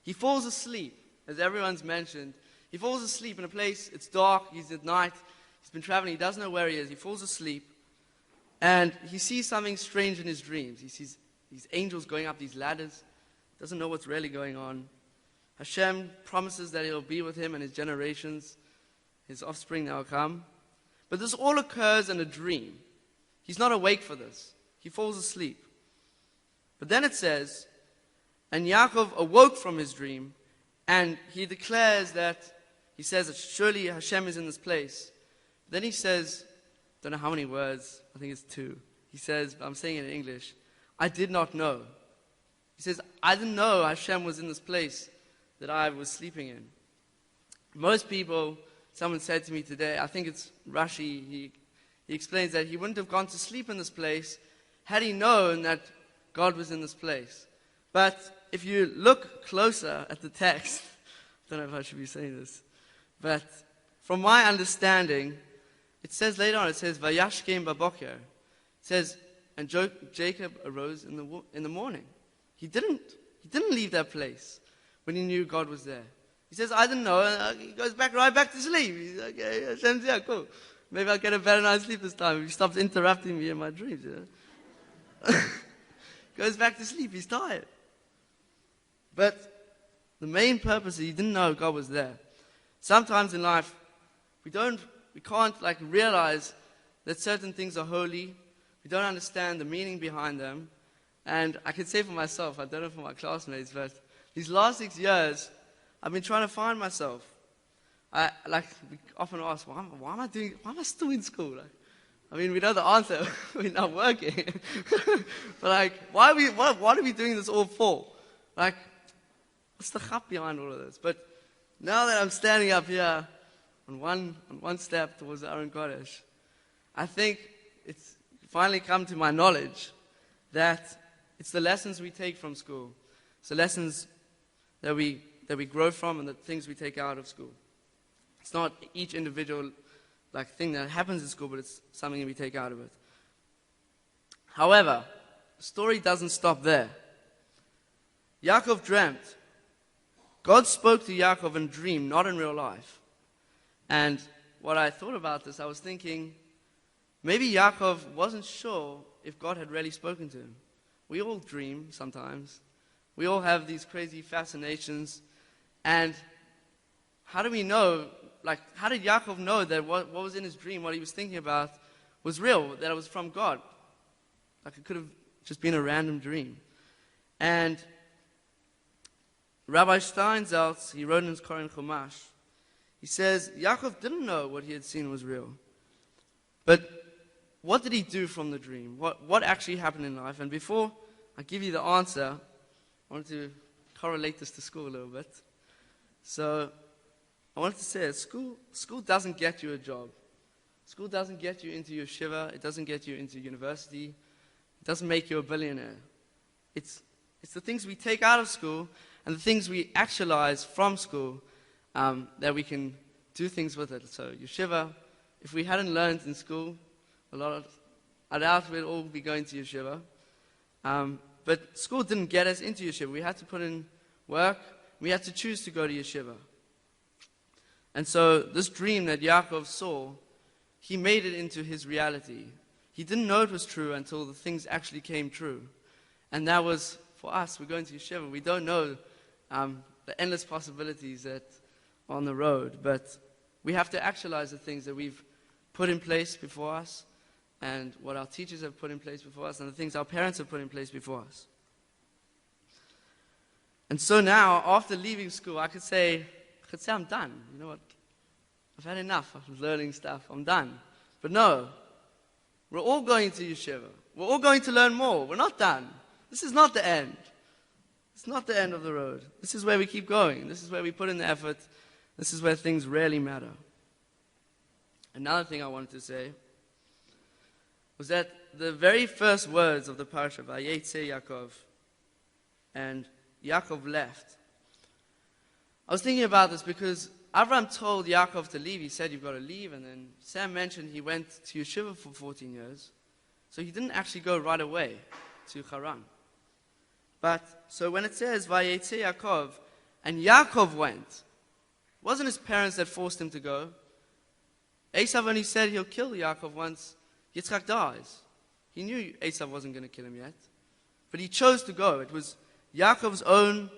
He falls asleep, as everyone's mentioned. He falls asleep in a place, it's dark, he's at night, he's been traveling, he doesn't know where he is, he falls asleep, and he sees something strange in his dreams. He sees these angels going up these ladders, doesn't know what's really going on. Hashem promises that he'll be with him and his generations, his offspring now come. But this all occurs in a dream. He's not awake for this. He falls asleep. But then it says, and Yaakov awoke from his dream, and he declares that, he says that surely Hashem is in this place. Then he says, don't know how many words, I think it's 2. He says, I'm saying it in English, I did not know. He says, I didn't know Hashem was in this place that I was sleeping in. Most people, someone said to me today, I think it's Rashi, he explains that he wouldn't have gone to sleep in this place had he known that God was in this place. But if you look closer at the text, I don't know if I should be saying this, but from my understanding, it says later on, it says, Vayashkem baboker. It says, and Jacob arose in the morning. He didn't leave that place when he knew God was there. He says, I didn't know, and he goes right back to sleep. He's like, okay, Hashem's here, cool. Maybe I'll get a better night's sleep this time if he stops interrupting me in my dreams. You know? Goes back to sleep, he's tired. But the main purpose is he didn't know God was there. Sometimes in life, we can't like realize that certain things are holy. We don't understand the meaning behind them. And I can say for myself, I don't know for my classmates, but these last 6 years, I've been trying to find myself. We often ask, why am I still in school? I mean, we know the answer. We're not working. But why are we doing this all for? What's the chap behind all of this? But now that I'm standing up here on one step towards the Aron Kodesh, I think it's finally come to my knowledge that it's the lessons we take from school. It's the lessons that we grow from and the things we take out of school. It's not each individual thing that happens in school, but it's something that we take out of it. However, the story doesn't stop there. Yaakov dreamt. God spoke to Yaakov in a dream, not in real life. And what I thought about this, I was thinking, maybe Yaakov wasn't sure if God had really spoken to him. We all dream sometimes. We all have these crazy fascinations. And how do we know, how did Yaakov know that what was in his dream, what he was thinking about, was real, that it was from God? It could have just been a random dream. And Rabbi Steinsaltz, he wrote in his Koren Chumash, he says, Yaakov didn't know what he had seen was real. But what did he do from the dream? What actually happened in life? And before I give you the answer, I want to correlate this to school a little bit. So I wanted to say, school doesn't get you a job. School doesn't get you into yeshiva. It doesn't get you into university. It doesn't make you a billionaire. It's the things we take out of school and the things we actualize from school that we can do things with it. So yeshiva, if we hadn't learned in school, I doubt we'd all be going to yeshiva. But school didn't get us into yeshiva. We had to put in work. We had to choose to go to yeshiva. And so this dream that Yaakov saw, he made it into his reality. He didn't know it was true until the things actually came true. And that was, for us, we're going to yeshiva. We don't know the endless possibilities that are on the road. But we have to actualize the things that we've put in place before us. and what our teachers have put in place before us and the things our parents have put in place before us. And so now, after leaving school, I could say I'm done. You know what? I've had enough of learning stuff. I'm done. But no, we're all going to yeshiva. We're all going to learn more. We're not done. This is not the end. It's not the end of the road. This is where we keep going. This is where we put in the effort. This is where things really matter. Another thing I wanted to say was that the very first words of the parasha, Vayetze Yaakov, and Yaakov left. I was thinking about this because Avraham told Yaakov to leave. He said, you've got to leave. And then Sam mentioned he went to yeshiva for 14 years. So he didn't actually go right away to Haran. But, so when it says, Vayetze Yaakov, and Yaakov went, it wasn't his parents that forced him to go. Esav only said he'll kill Yaakov once Yitzchak dies. He knew Esav wasn't going to kill him yet. But he chose to go. It was Yaakov's own,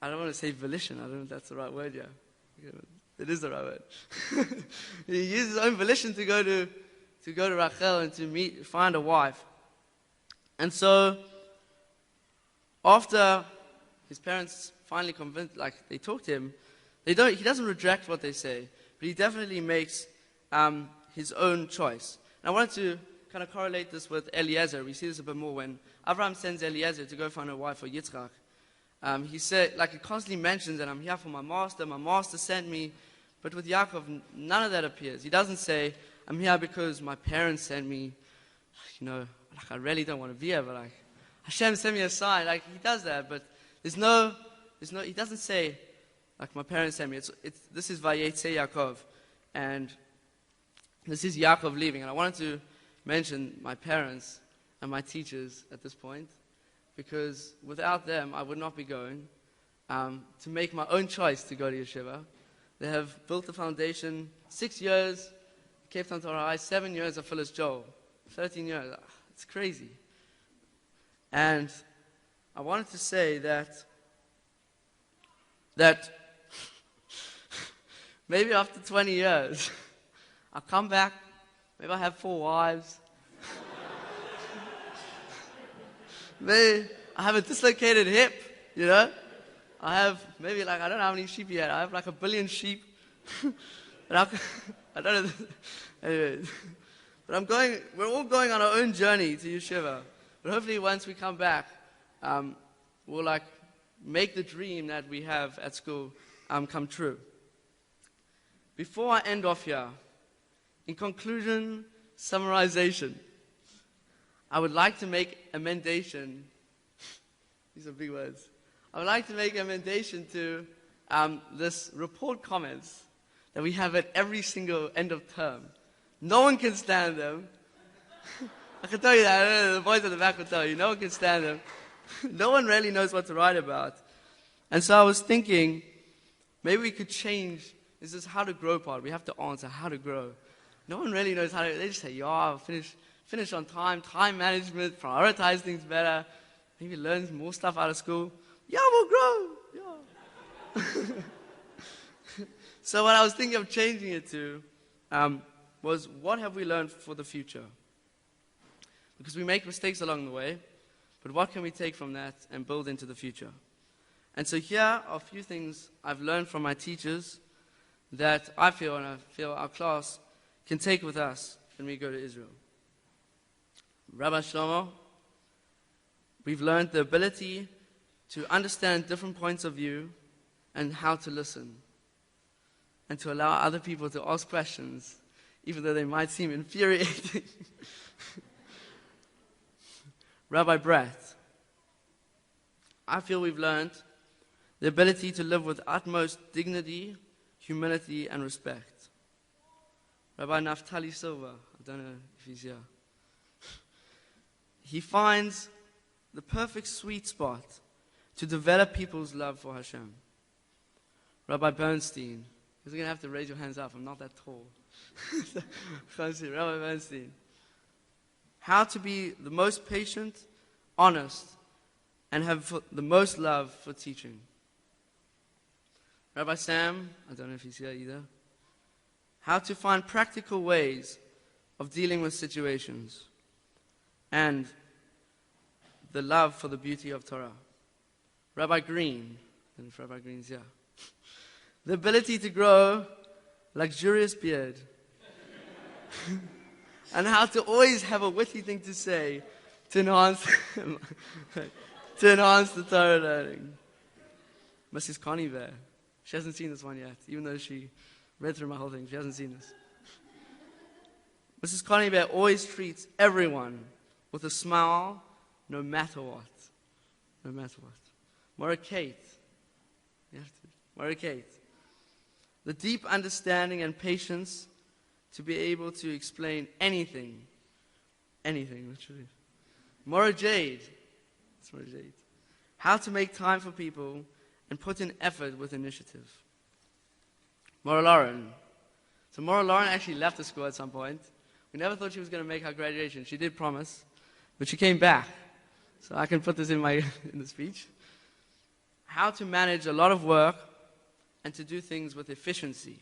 I don't want to say volition. I don't know if that's the right word, yeah. It is the right word. He used his own volition to go to Rachel and to find a wife. And so, after his parents finally convinced, like they talked to him, he doesn't reject what they say, but he definitely makes his own choice. And I wanted to kind of correlate this with Eliezer. We see this a bit more when Abraham sends Eliezer to go find a wife for Yitzchak. He said, like he constantly mentions that I'm here for my master sent me. But with Yaakov, none of that appears. He doesn't say, I'm here because my parents sent me. You know, like I really don't want to be here, but like Hashem sent me a sign. Like he does that, but he doesn't say, like my parents sent me. This is Vayetze Yaakov, and this is Yaakov leaving. And I wanted to mention my parents and my teachers at this point, because without them, I would not be going to make my own choice to go to yeshiva. They have built the foundation. 6 years, Cape Town Torah High, 7 years of Phyllis Joel, 13 years. It's crazy. And I wanted to say that maybe after 20 years, I'll come back. Maybe I'll have 4 wives. Maybe I have a dislocated hip, you know. I have maybe I don't know how many sheep yet. I have like 1 billion sheep. But I don't know. Anyway, but we're all going on our own journey to yeshiva. But hopefully once we come back, we'll make the dream that we have at school come true. Before I end off here, in conclusion, summarization, I would like to make amendation. These are big words. I would like to make amendation to this report comments that we have at every single end of term. No one can stand them. I can tell you that. The boys at the back will tell you. No one can stand them. No one really knows what to write about. And so I was thinking, maybe we could change. This is how to grow part. We have to answer how to grow. No one really knows how to. They just say, yeah, finish on time, time management, prioritize things better, maybe learn more stuff out of school. Yeah, we'll grow. Yeah. So what I was thinking of changing it to was, what have we learned for the future? Because we make mistakes along the way, but what can we take from that and build into the future? And so here are a few things I've learned from my teachers that I feel our class can take with us when we go to Israel. Rabbi Shlomo, we've learned the ability to understand different points of view and how to listen, and to allow other people to ask questions, even though they might seem infuriating. Rabbi Brett, I feel we've learned the ability to live with utmost dignity, humility, and respect. Rabbi Naftali Silva, I don't know if he's here. He finds the perfect sweet spot to develop people's love for Hashem. Rabbi Bernstein, you're going to have to raise your hands up, I'm not that tall. Rabbi Bernstein. How to be the most patient, honest, and have the most love for teaching. Rabbi Sam, I don't know if he's here either. How to find practical ways of dealing with situations, and the love for the beauty of Torah. Rabbi Green, and if Rabbi Green's here, the ability to grow luxurious beard, and how to always have a witty thing to say to enhance the Torah learning. Mrs. Connie there, she hasn't seen this one yet, even though she read through my whole thing. She hasn't seen this. Mrs. Connie Bear always treats everyone with a smile, no matter what. No matter what. Mora Kate. Mora Kate. The deep understanding and patience to be able to explain anything. Anything, literally. Mora Jade. It's Mora Jade. How to make time for people and put in effort with initiative. Mora Lauren. So Mora Lauren actually left the school at some point. We never thought she was going to make her graduation. She did promise, but she came back. So I can put this in the speech. How to manage a lot of work and to do things with efficiency.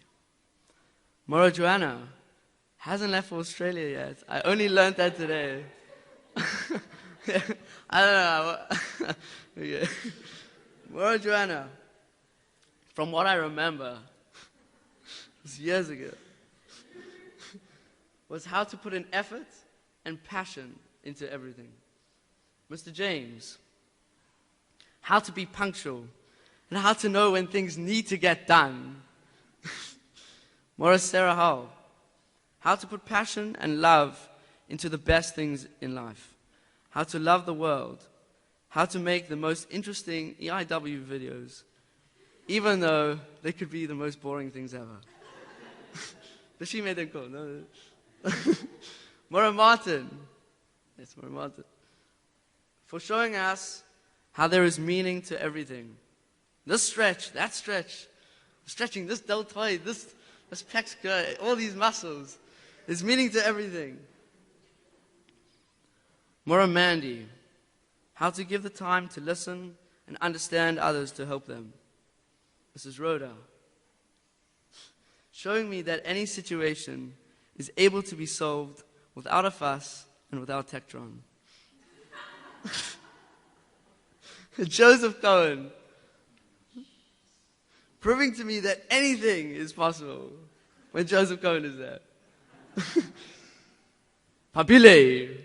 Mora Joanna hasn't left for Australia yet. I only learned that today. I don't know. Okay. Mora Joanna, from what I remember, it was years ago, was how to put in effort and passion into everything. Mr. James, how to be punctual and how to know when things need to get done. Morris Sarah Hull, how to put passion and love into the best things in life. How to love the world. How to make the most interesting EIW videos, even though they could be the most boring things ever. But she made them cool. No. Maura Martin. Yes, Maura Martin. For showing us how there is meaning to everything. This stretch, that stretch, stretching this deltoid, this pec, all these muscles. There's meaning to everything. Maura Mandy. How to give the time to listen and understand others to help them. Mrs. Rhoda. Showing me that any situation is able to be solved without a fuss and without Tectron. Joseph Cohen. Proving to me that anything is possible when Joseph Cohen is there. Papile.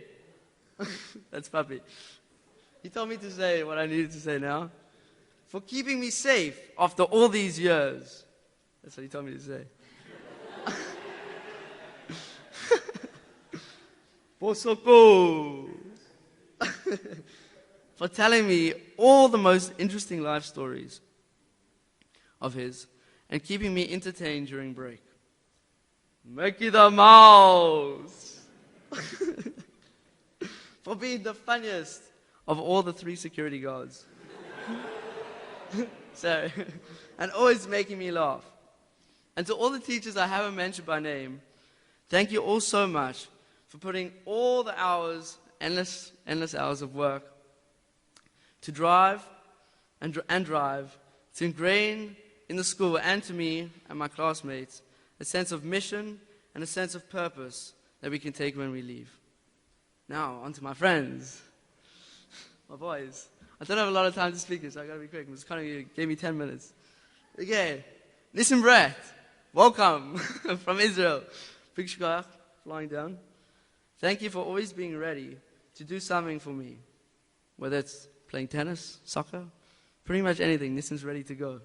That's Papi. He told me to say what I needed to say now. For keeping me safe after all these years. That's what he told me to say. Bosoko. For telling me all the most interesting life stories of his and keeping me entertained during break. Mickey the Mouse. For being the funniest of all the 3 security guards. Sorry. And always making me laugh. And to all the teachers I haven't mentioned by name, thank you all so much for putting all the hours, endless hours of work, to drive and drive, to ingrain in the school and to me and my classmates a sense of mission and a sense of purpose that we can take when we leave. Now, on to my friends. My boys. I don't have a lot of time to speak this, so I gotta be quick. Ms. Connie gave me 10 minutes. Okay. Nissim Brett, welcome from Israel. Big shkoyach, flying down. Thank you for always being ready to do something for me. Whether it's playing tennis, soccer, pretty much anything, Nissim's ready to go.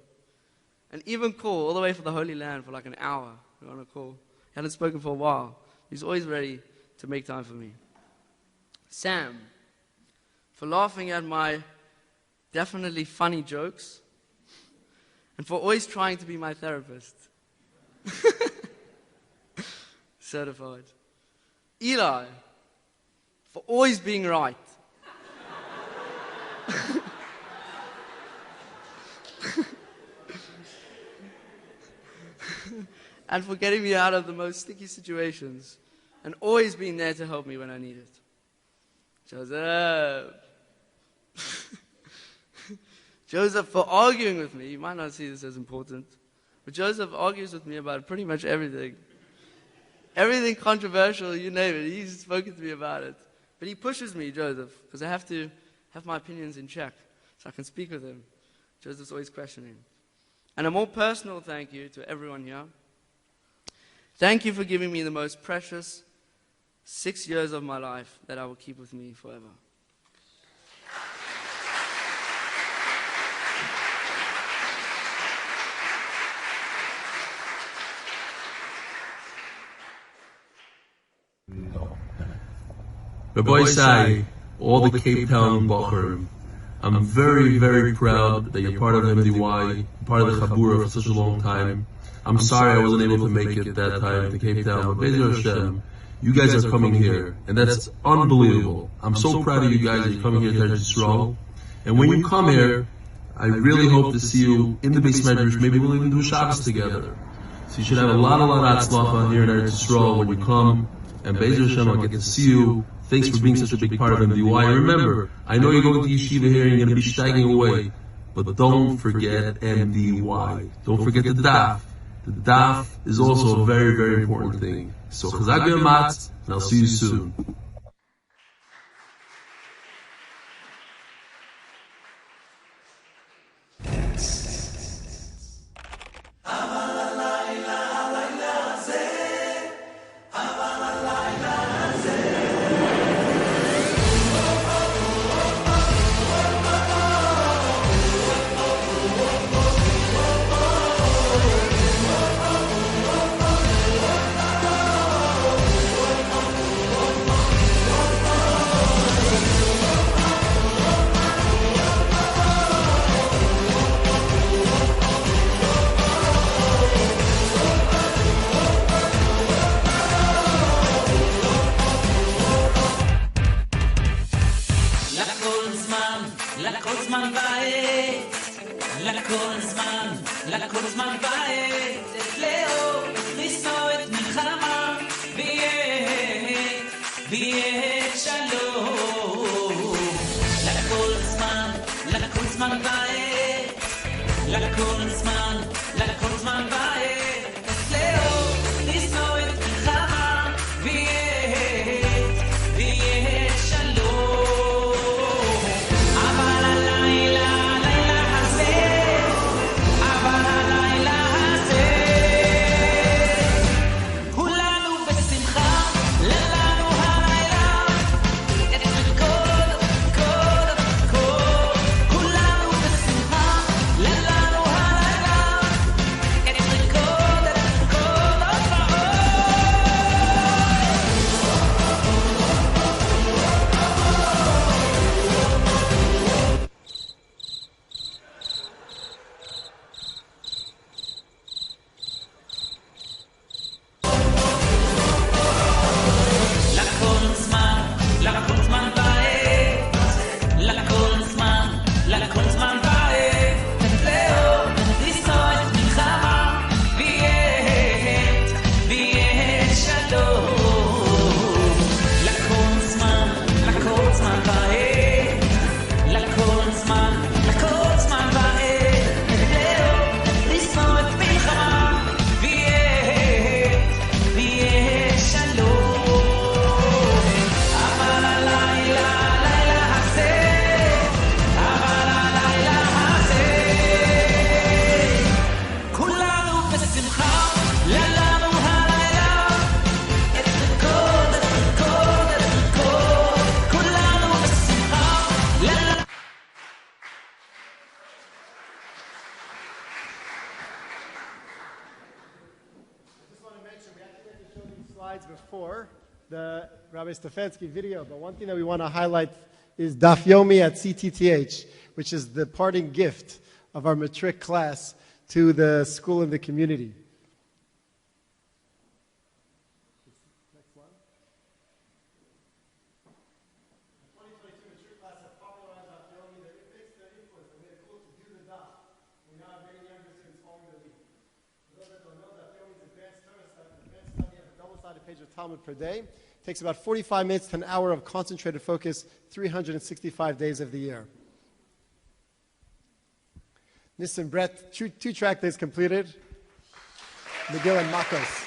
And even call all the way from the Holy Land for like an hour. We're on a call. He hadn't spoken for a while. He's always ready to make time for me. Sam, for laughing at my definitely funny jokes, and for always trying to be my therapist. Certified. Eli, for always being right. And for getting me out of the most sticky situations, and always being there to help me when I need it. Joseph. Joseph, for arguing with me. You might not see this as important, but Joseph argues with me about pretty much everything. Everything controversial, you name it, he's spoken to me about it. But he pushes me, Joseph, because I have to have my opinions in check so I can speak with him. Joseph's always questioning. And a more personal thank you to everyone here. Thank you for giving me the most precious 6 years of my life that I will keep with me forever. Rabbi Isai, all the Cape Town Bochurim, I'm very, very proud that you're part of MDY, part of the Chabura for such a long time. I'm sorry I wasn't able to make it that time to Cape Town, but Be'ez Hashem, you guys are coming here, and that's unbelievable. I'm so proud of you guys that you're coming here to Eretz Yisrael. And when you come here, I really hope to see you in the Beis Medrash. Maybe we'll even do Shabbos together. So you should have a lot of Atzlacha here in Eretz Yisrael when you come, and Be'ez Hashem, I'll get to see you. Thanks for being such a big part of MDY. Remember, I know you're going to Yeshiva here and you're going to be steiging away, but don't forget MDY. Don't forget the daf. The daf is also a very, very important thing. So chazak v'amatz, and I'll see you soon. Before the Rabbi Stefanski video, but one thing that we want to highlight is Daf Yomi at CTTH, which is the parting gift of our matric class to the school and the community. Next one. The 2022 matric class has popularized Daf Yomi. They fixed their influence and made it cool to do the Daf. We now have many younger students following the lead. For those that don't know, Daf Yomi is advanced study of a double-sided page of Talmud per day. It takes about 45 minutes to an hour of concentrated focus, 365 days of the year. Nissim Brett, two track days completed. McGill and Makos.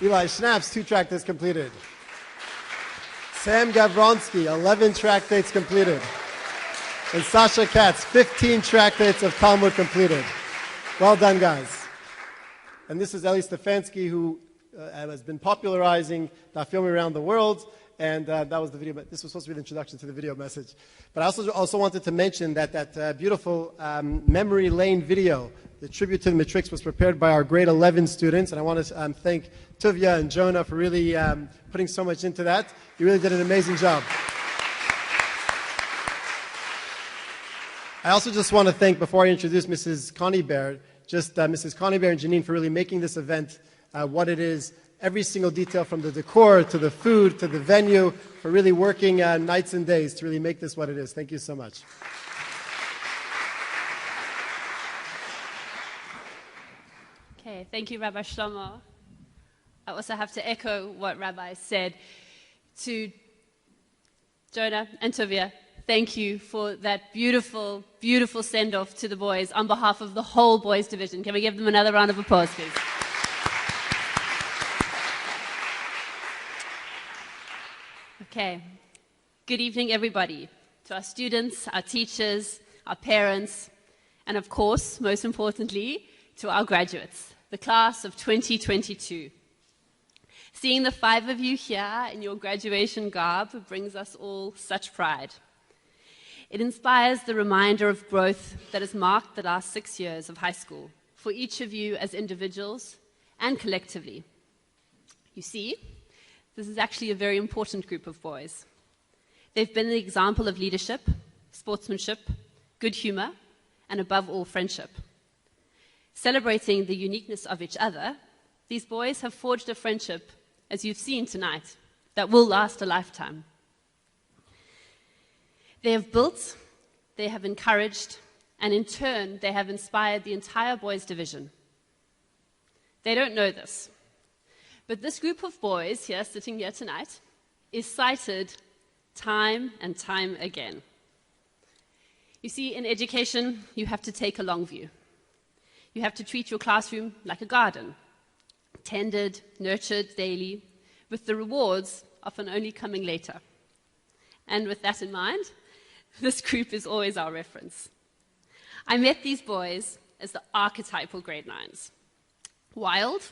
Eli Schnaps, 2 track dates completed. Sam Gavronsky, 11 track dates completed. And Sasha Katz, 15 track dates of Talmud completed. Well done, guys. And this is Eli Stefanski, who has been popularizing Daf Yomi around the world. And that was the video. This was supposed to be the introduction to the video message. But I also wanted to mention that beautiful Memory Lane video, the tribute to the Matrix, was prepared by our grade 11 students. And I want to thank Tuvia and Jonah for really putting so much into that. You really did an amazing job. I also just want to thank, before I introduce Mrs. Connie Baird, Mrs. Connie Baird and Janine for really making this event what it is. Every single detail, from the decor to the food to the venue, for really working nights and days to really make this what it is. Thank you so much. Okay, thank you, Rabbi Shlomo. I also have to echo what Rabbi said to Jonah and Tovia. Thank you for that beautiful, beautiful send-off to the boys on behalf of the whole boys division. Can we give them another round of applause, please? Okay. Good evening, everybody. To our students, our teachers, our parents, and of course, most importantly, to our graduates, the class of 2022. Seeing the 5 of you here in your graduation garb brings us all such pride. It inspires the reminder of growth that has marked the last 6 years of high school for each of you as individuals and collectively. You see, this is actually a very important group of boys. They've been the example of leadership, sportsmanship, good humor, and above all, friendship. Celebrating the uniqueness of each other, these boys have forged a friendship, as you've seen tonight, that will last a lifetime. They have built, they have encouraged, and in turn, they have inspired the entire boys division. They don't know this, but this group of boys here, sitting here tonight, is cited time and time again. You see, in education, you have to take a long view. You have to treat your classroom like a garden, tended, nurtured daily, with the rewards often only coming later. And with that in mind, this group is always our reference. I met these boys as the archetypal grade 9s. Wild,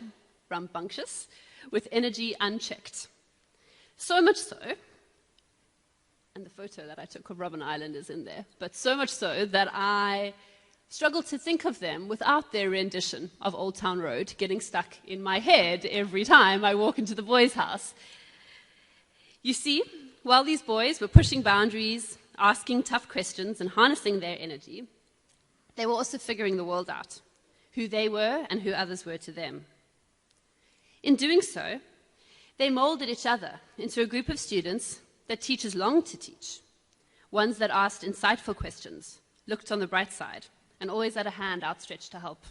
rambunctious, with energy unchecked. So much so, and the photo that I took of Robben Island is in there, but so much so that I struggle to think of them without their rendition of Old Town Road getting stuck in my head every time I walk into the boys' house. You see, while these boys were pushing boundaries, asking tough questions, and harnessing their energy, they were also figuring the world out, who they were and who others were to them. In doing so, they molded each other into a group of students that teachers longed to teach, ones that asked insightful questions, looked on the bright side, and always had a hand outstretched to help.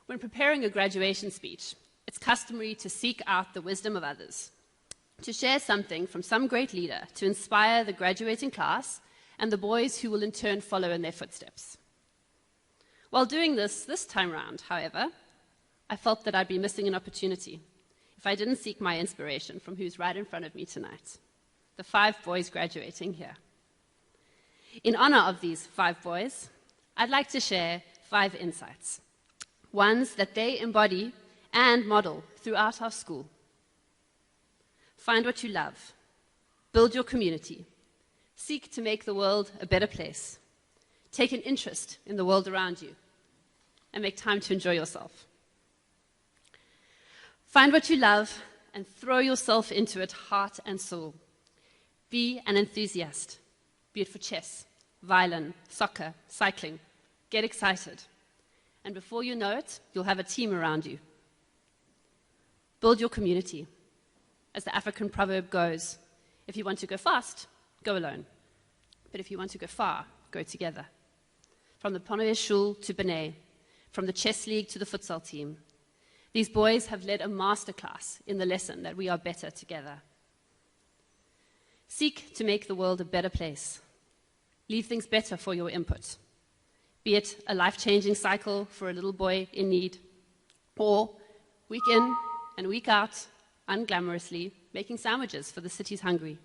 When preparing a graduation speech, it's customary to seek out the wisdom of others, to share something from some great leader to inspire the graduating class and the boys who will in turn follow in their footsteps. While doing this time round, however, I felt that I'd be missing an opportunity if I didn't seek my inspiration from who's right in front of me tonight, the 5 boys graduating here. In honor of these 5 boys, I'd like to share 5 insights, ones that they embody and model throughout our school. Find what you love, build your community, seek to make the world a better place, take an interest in the world around you, and make time to enjoy yourself. Find what you love and throw yourself into it, heart and soul. Be an enthusiast, be it for chess, violin, soccer, cycling. Get excited. And before you know it, you'll have a team around you. Build your community. As the African proverb goes, if you want to go fast, go alone. But if you want to go far, go together. From the Ponoye Shul to B'nai, from the chess league to the futsal team, these boys have led a masterclass in the lesson that we are better together. Seek to make the world a better place. Leave things better for your input, be it a life-changing cycle for a little boy in need, or week in, and week out, unglamorously, making sandwiches for the city's hungry.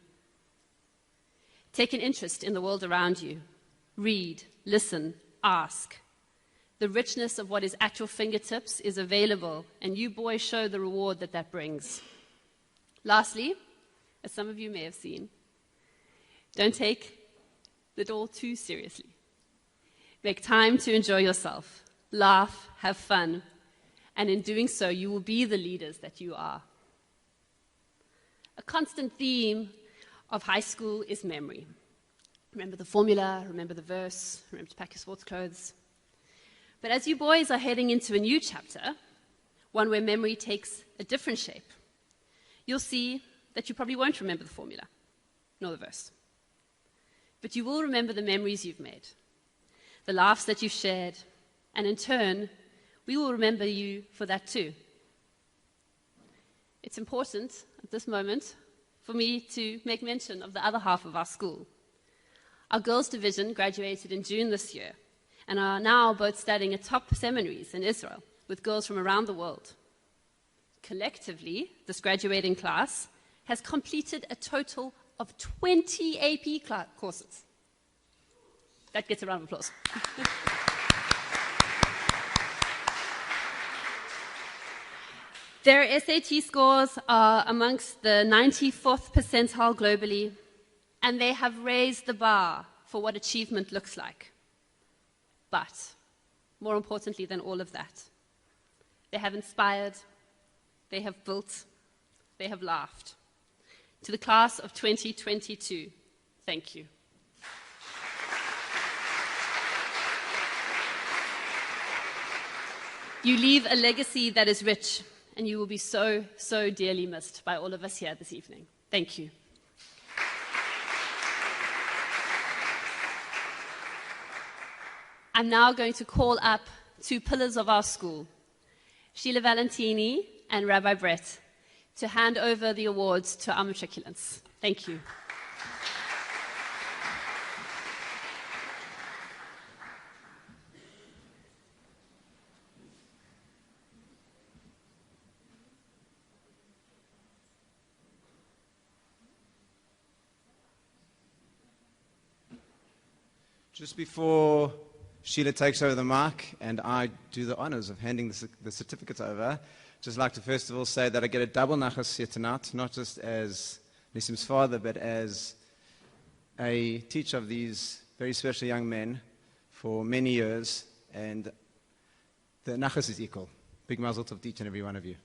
Take an interest in the world around you. Read, listen, ask. The richness of what is at your fingertips is available, and you boys show the reward that that brings. Lastly, as some of you may have seen, don't take it all too seriously. Make time to enjoy yourself, laugh, have fun, and in doing so, you will be the leaders that you are. A constant theme of high school is memory. Remember the formula, remember the verse, remember to pack your sports clothes. But as you boys are heading into a new chapter, one where memory takes a different shape, you'll see that you probably won't remember the formula, nor the verse. But you will remember the memories you've made, the laughs that you've shared, and in turn, we will remember you for that too. It's important at this moment for me to make mention of the other half of our school. Our girls' division graduated in June this year and are now both studying at top seminaries in Israel with girls from around the world. Collectively, this graduating class has completed a total of 20 AP courses. That gets a round of applause. Their SAT scores are amongst the 94th percentile globally, and they have raised the bar for what achievement looks like. But, more importantly than all of that, they have inspired, they have built, they have laughed. To the class of 2022, thank you. You leave a legacy that is rich, and you will be so, so dearly missed by all of us here this evening. Thank you. I'm now going to call up two pillars of our school, Sheila Valentini and Rabbi Brett, to hand over the awards to our matriculants. Thank you. Just before Sheila takes over the mic and I do the honors of handing the certificates over, just like to first of all say that I get a double nachas here tonight, not just as Nissim's father, but as a teacher of these very special young men for many years, and the nachas is equal. Big mazel tov to each and every one of you.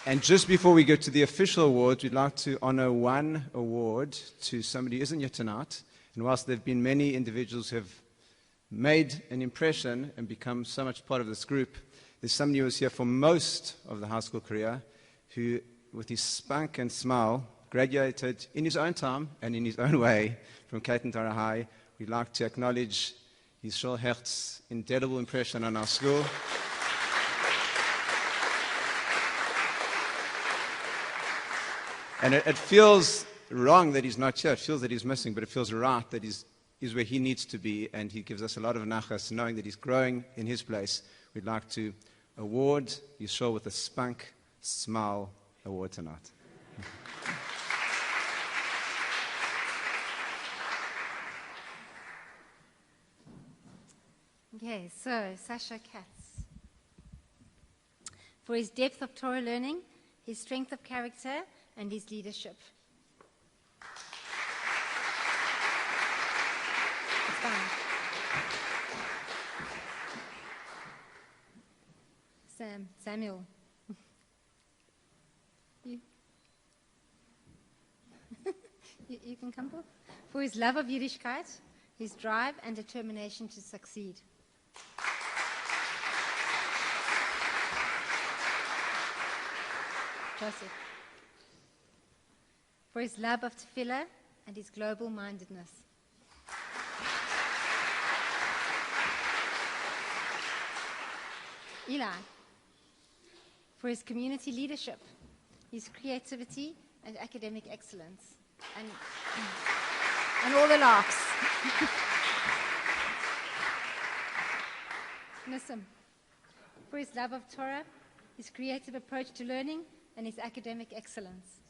And just before we go to the official awards, we'd like to honor one award to somebody who isn't here tonight. And whilst there have been many individuals who have made an impression and become so much part of this group, there's somebody who was here for most of the high school career who, with his spunk and smile, graduated in his own time and in his own way from Keiten Torah High. We'd like to acknowledge his Shol Hecht's indelible impression on our school. And it feels wrong that he's not here. It feels that he's missing, but it feels right that he's where he needs to be, and he gives us a lot of nachas, knowing that he's growing in his place. We'd like to award Yishol with a spunk smile award tonight. Okay, so Sasha Katz. For his depth of Torah learning, his strength of character, and his leadership. It's fine. Samuel. You can come forward. For his love of Yiddishkeit, his drive and determination to succeed. Joseph. For his love of tefillah and his global mindedness. Eli. For his community leadership, his creativity and academic excellence, and all the laughs. Nissim, for his love of Torah, his creative approach to learning, and his academic excellence.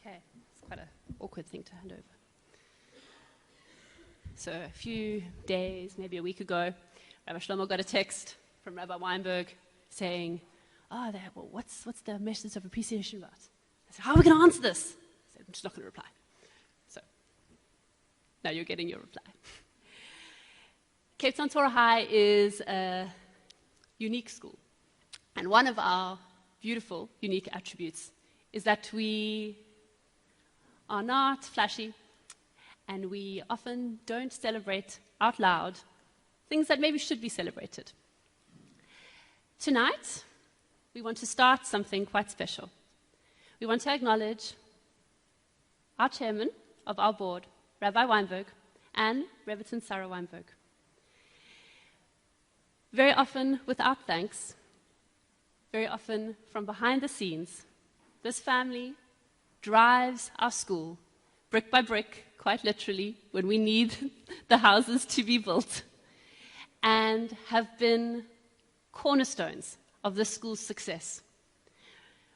Okay, it's quite an awkward thing to hand over. So a few days, maybe a week ago, Rabbi Shlomo got a text from Rabbi Weinberg saying, well, what's the message of appreciation about? I said, how are we going to answer this? I said, I'm just not going to reply. So now you're getting your reply. Cape Town Torah High is a unique school. And one of our beautiful, unique attributes is that we are not flashy, and we often don't celebrate out loud things that maybe should be celebrated. Tonight, we want to start something quite special. We want to acknowledge our chairman of our board, Rabbi Weinberg, and Rebbetzin Sarah Weinberg. Very often without thanks, very often from behind the scenes, this family drives our school brick by brick, quite literally, when we need the houses to be built, and have been cornerstones of this school's success.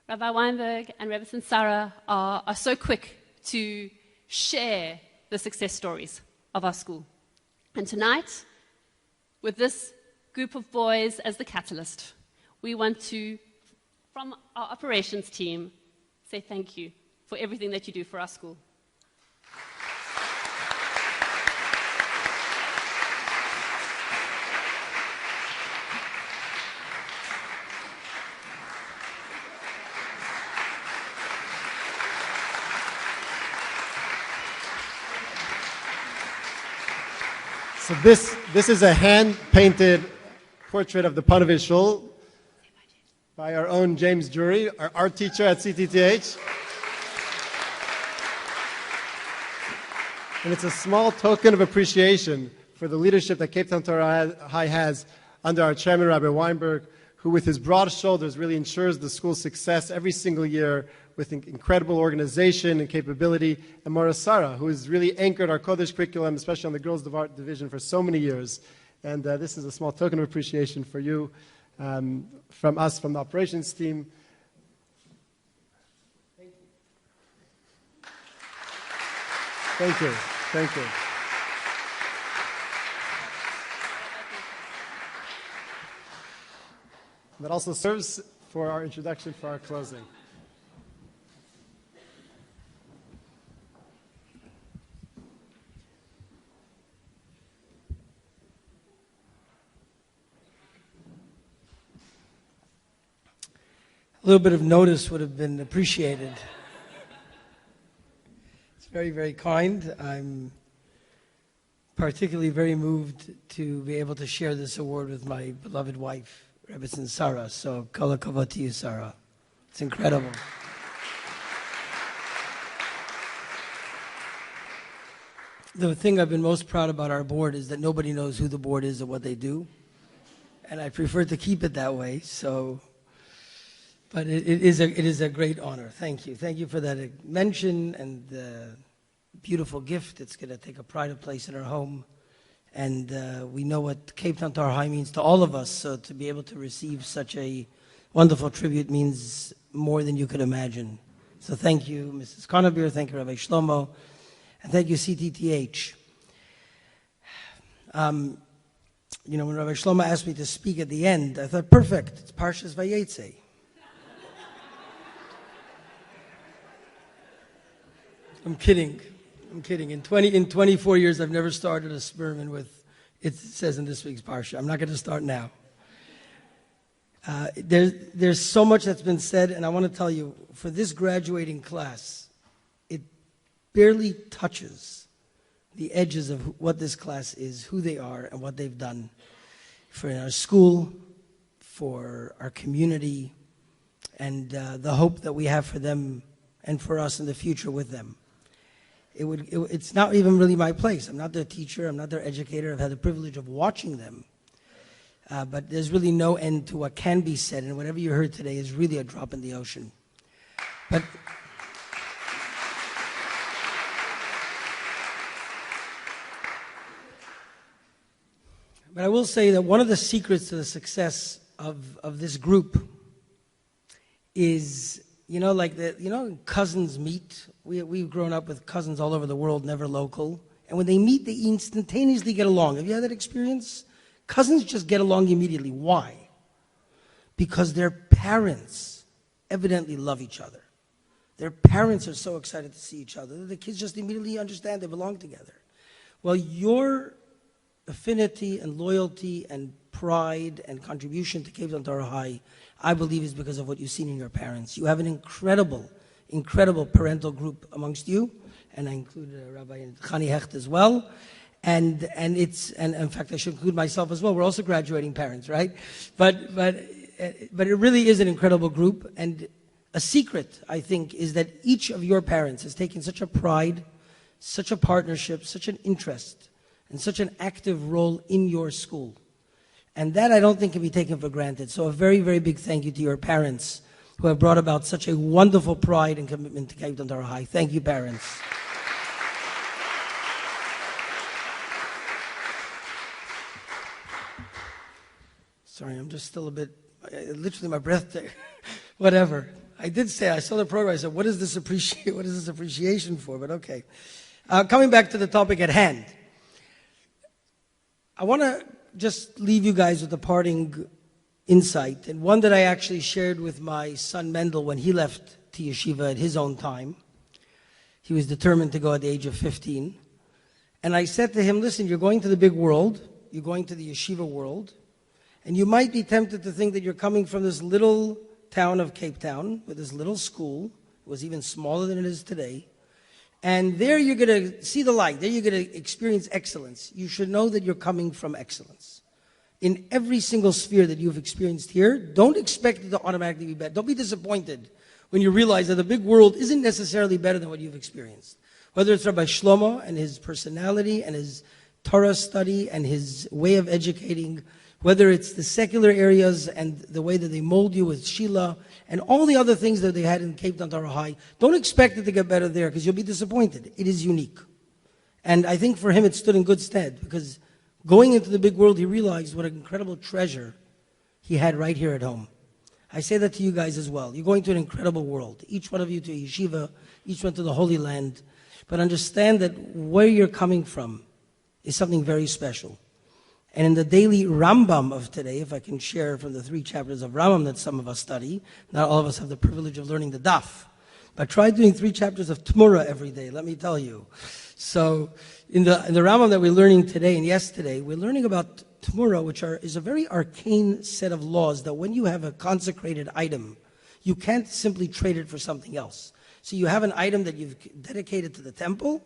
Rabbi Weinberg and Rebbetzin Sarah are so quick to share the success stories of our school. And tonight, with this group of boys as the catalyst, we want to, from our operations team, say thank you for everything that you do for our school. So this is a hand-painted portrait of the Panovich Shul by our own James Jury, our art teacher at CTTH. And it's a small token of appreciation for the leadership that Cape Town Torah High has under our chairman, Rabbi Weinberg, who with his broad shoulders really ensures the school's success every single year with incredible organization and capability, and Mora Sarah, who has really anchored our Kodesh curriculum, especially on the Girls Division, for so many years. And this is a small token of appreciation for you from us, from the operations team. Thank you. Thank you. That also serves for our introduction for our closing. A little bit of notice would have been appreciated. It's very, very kind. I'm particularly very moved to be able to share this award with my beloved wife, Rebbetzin Sarah. So, kol hakavod to you, Sarah. It's incredible. The thing I've been most proud about our board is that nobody knows who the board is or what they do. And I prefer to keep it that way. So, but it is a great honor. Thank you. Thank you for that mention and the beautiful gift. It's going to take a pride of place in our home. And we know what Cape Town Torah High means to all of us. So to be able to receive such a wonderful tribute means more than you could imagine. So thank you, Mrs. Conabier. Thank you, Rabbi Shlomo. And thank you, CTTH. You know, when Rabbi Shlomo asked me to speak at the end, I thought, perfect. It's Parshas Vayetze. I'm kidding. I'm kidding. In 24 years, I've never started a sermon with, it says in this week's Parsha. I'm not going to start now. There's so much that's been said, and I want to tell you, for this graduating class, it barely touches the edges of what this class is, who they are, and what they've done for our school, for our community, and the hope that we have for them and for us in the future with them. It's not even really my place. I'm not their teacher. I'm not their educator. I've had the privilege of watching them. But there's really no end to what can be said, and whatever you heard today is really a drop in the ocean. But I will say that one of the secrets to the success of this group is, cousins meet. We've grown up with cousins all over the world, never local. And when they meet, they instantaneously get along. Have you had that experience? Cousins just get along immediately. Why? Because their parents evidently love each other. Their parents are so excited to see each other that the kids just immediately understand they belong together. Well, your affinity and loyalty and pride and contribution to Cape Town Torah High, I believe, is because of what you've seen in your parents. You have an incredible parental group amongst you, and I include Rabbi Chani Hecht as well. And in fact, I should include myself as well. We're also graduating parents, right? But it really is an incredible group. And a secret, I think, is that each of your parents has taken such a pride, such a partnership, such an interest, and such an active role in your school. And that I don't think can be taken for granted. So a very, very big thank you to your parents who have brought about such a wonderful pride and commitment to Cape Town Torah High. Thank you, parents. Sorry, I'm just still a bit, literally my breath, whatever. I did say, I saw the program, I said, what is this appreciation for? But okay. Coming back to the topic at hand. I want to just leave you guys with a parting insight, and one that I actually shared with my son Mendel when he left to yeshiva at his own time. He was determined to go at the age of 15. And I said to him, listen, you're going to the big world, you're going to the yeshiva world, and you might be tempted to think that you're coming from this little town of Cape Town with this little school. It was even smaller than it is today. And there you're going to see the light. There you're going to experience excellence. You should know that you're coming from excellence. In every single sphere that you've experienced here, don't expect it to automatically be better. Don't be disappointed when you realize that the big world isn't necessarily better than what you've experienced. Whether it's Rabbi Shlomo and his personality and his Torah study and his way of educating, whether it's the secular areas and the way that they mold you with Sheila and all the other things that they had in Cape Town Torah High, don't expect it to get better there because you'll be disappointed. It is unique. And I think for him it stood in good stead because going into the big world, he realized what an incredible treasure he had right here at home. I say that to you guys as well. You're going to an incredible world. Each one of you to a yeshiva, each one to the Holy Land. But understand that where you're coming from is something very special. And in the daily Rambam of today, if I can share from the 3 chapters of Rambam that some of us study, not all of us have the privilege of learning the daf, but try doing 3 chapters of Tmura every day, let me tell you. So in the Rambam that we're learning today and yesterday, we're learning about Tmura, which is a very arcane set of laws that when you have a consecrated item, you can't simply trade it for something else. So you have an item that you've dedicated to the temple,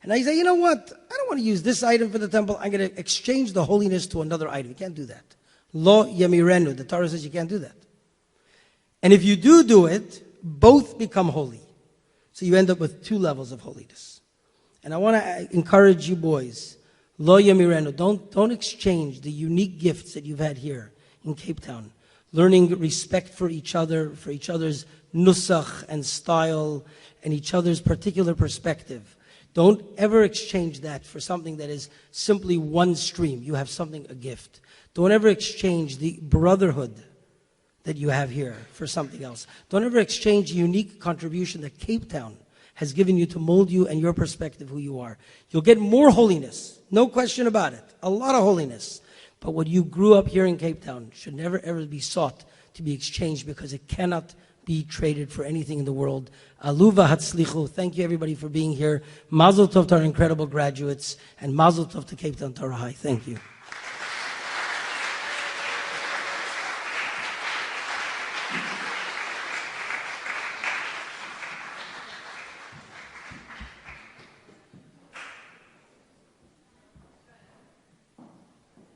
and I say, you know what? I don't want to use this item for the temple. I'm going to exchange the holiness to another item. You can't do that. Lo yamirenu. The Torah says you can't do that. And if you do it, both become holy. So you end up with 2 levels of holiness. And I want to encourage you boys, Lo yamirenu. Don't exchange the unique gifts that you've had here in Cape Town. Learning respect for each other, for each other's nusach and style, and each other's particular perspective. Don't ever exchange that for something that is simply one stream. You have something, a gift. Don't ever exchange the brotherhood that you have here for something else. Don't ever exchange the unique contribution that Cape Town has given you to mold you and your perspective who you are. You'll get more holiness, no question about it. A lot of holiness. But what you grew up here in Cape Town should never ever be sought to be exchanged because it cannot be traded for anything in the world. Aluva hatzlichu. Thank you everybody for being here. Mazel tov to our incredible graduates and mazel tov to Cape Town Torah High. Thank you.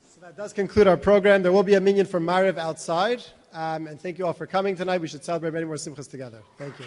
So that does conclude our program. There will be a minyan for Mariv outside. and thank you all for coming tonight. We should celebrate many more simchas together. Thank you.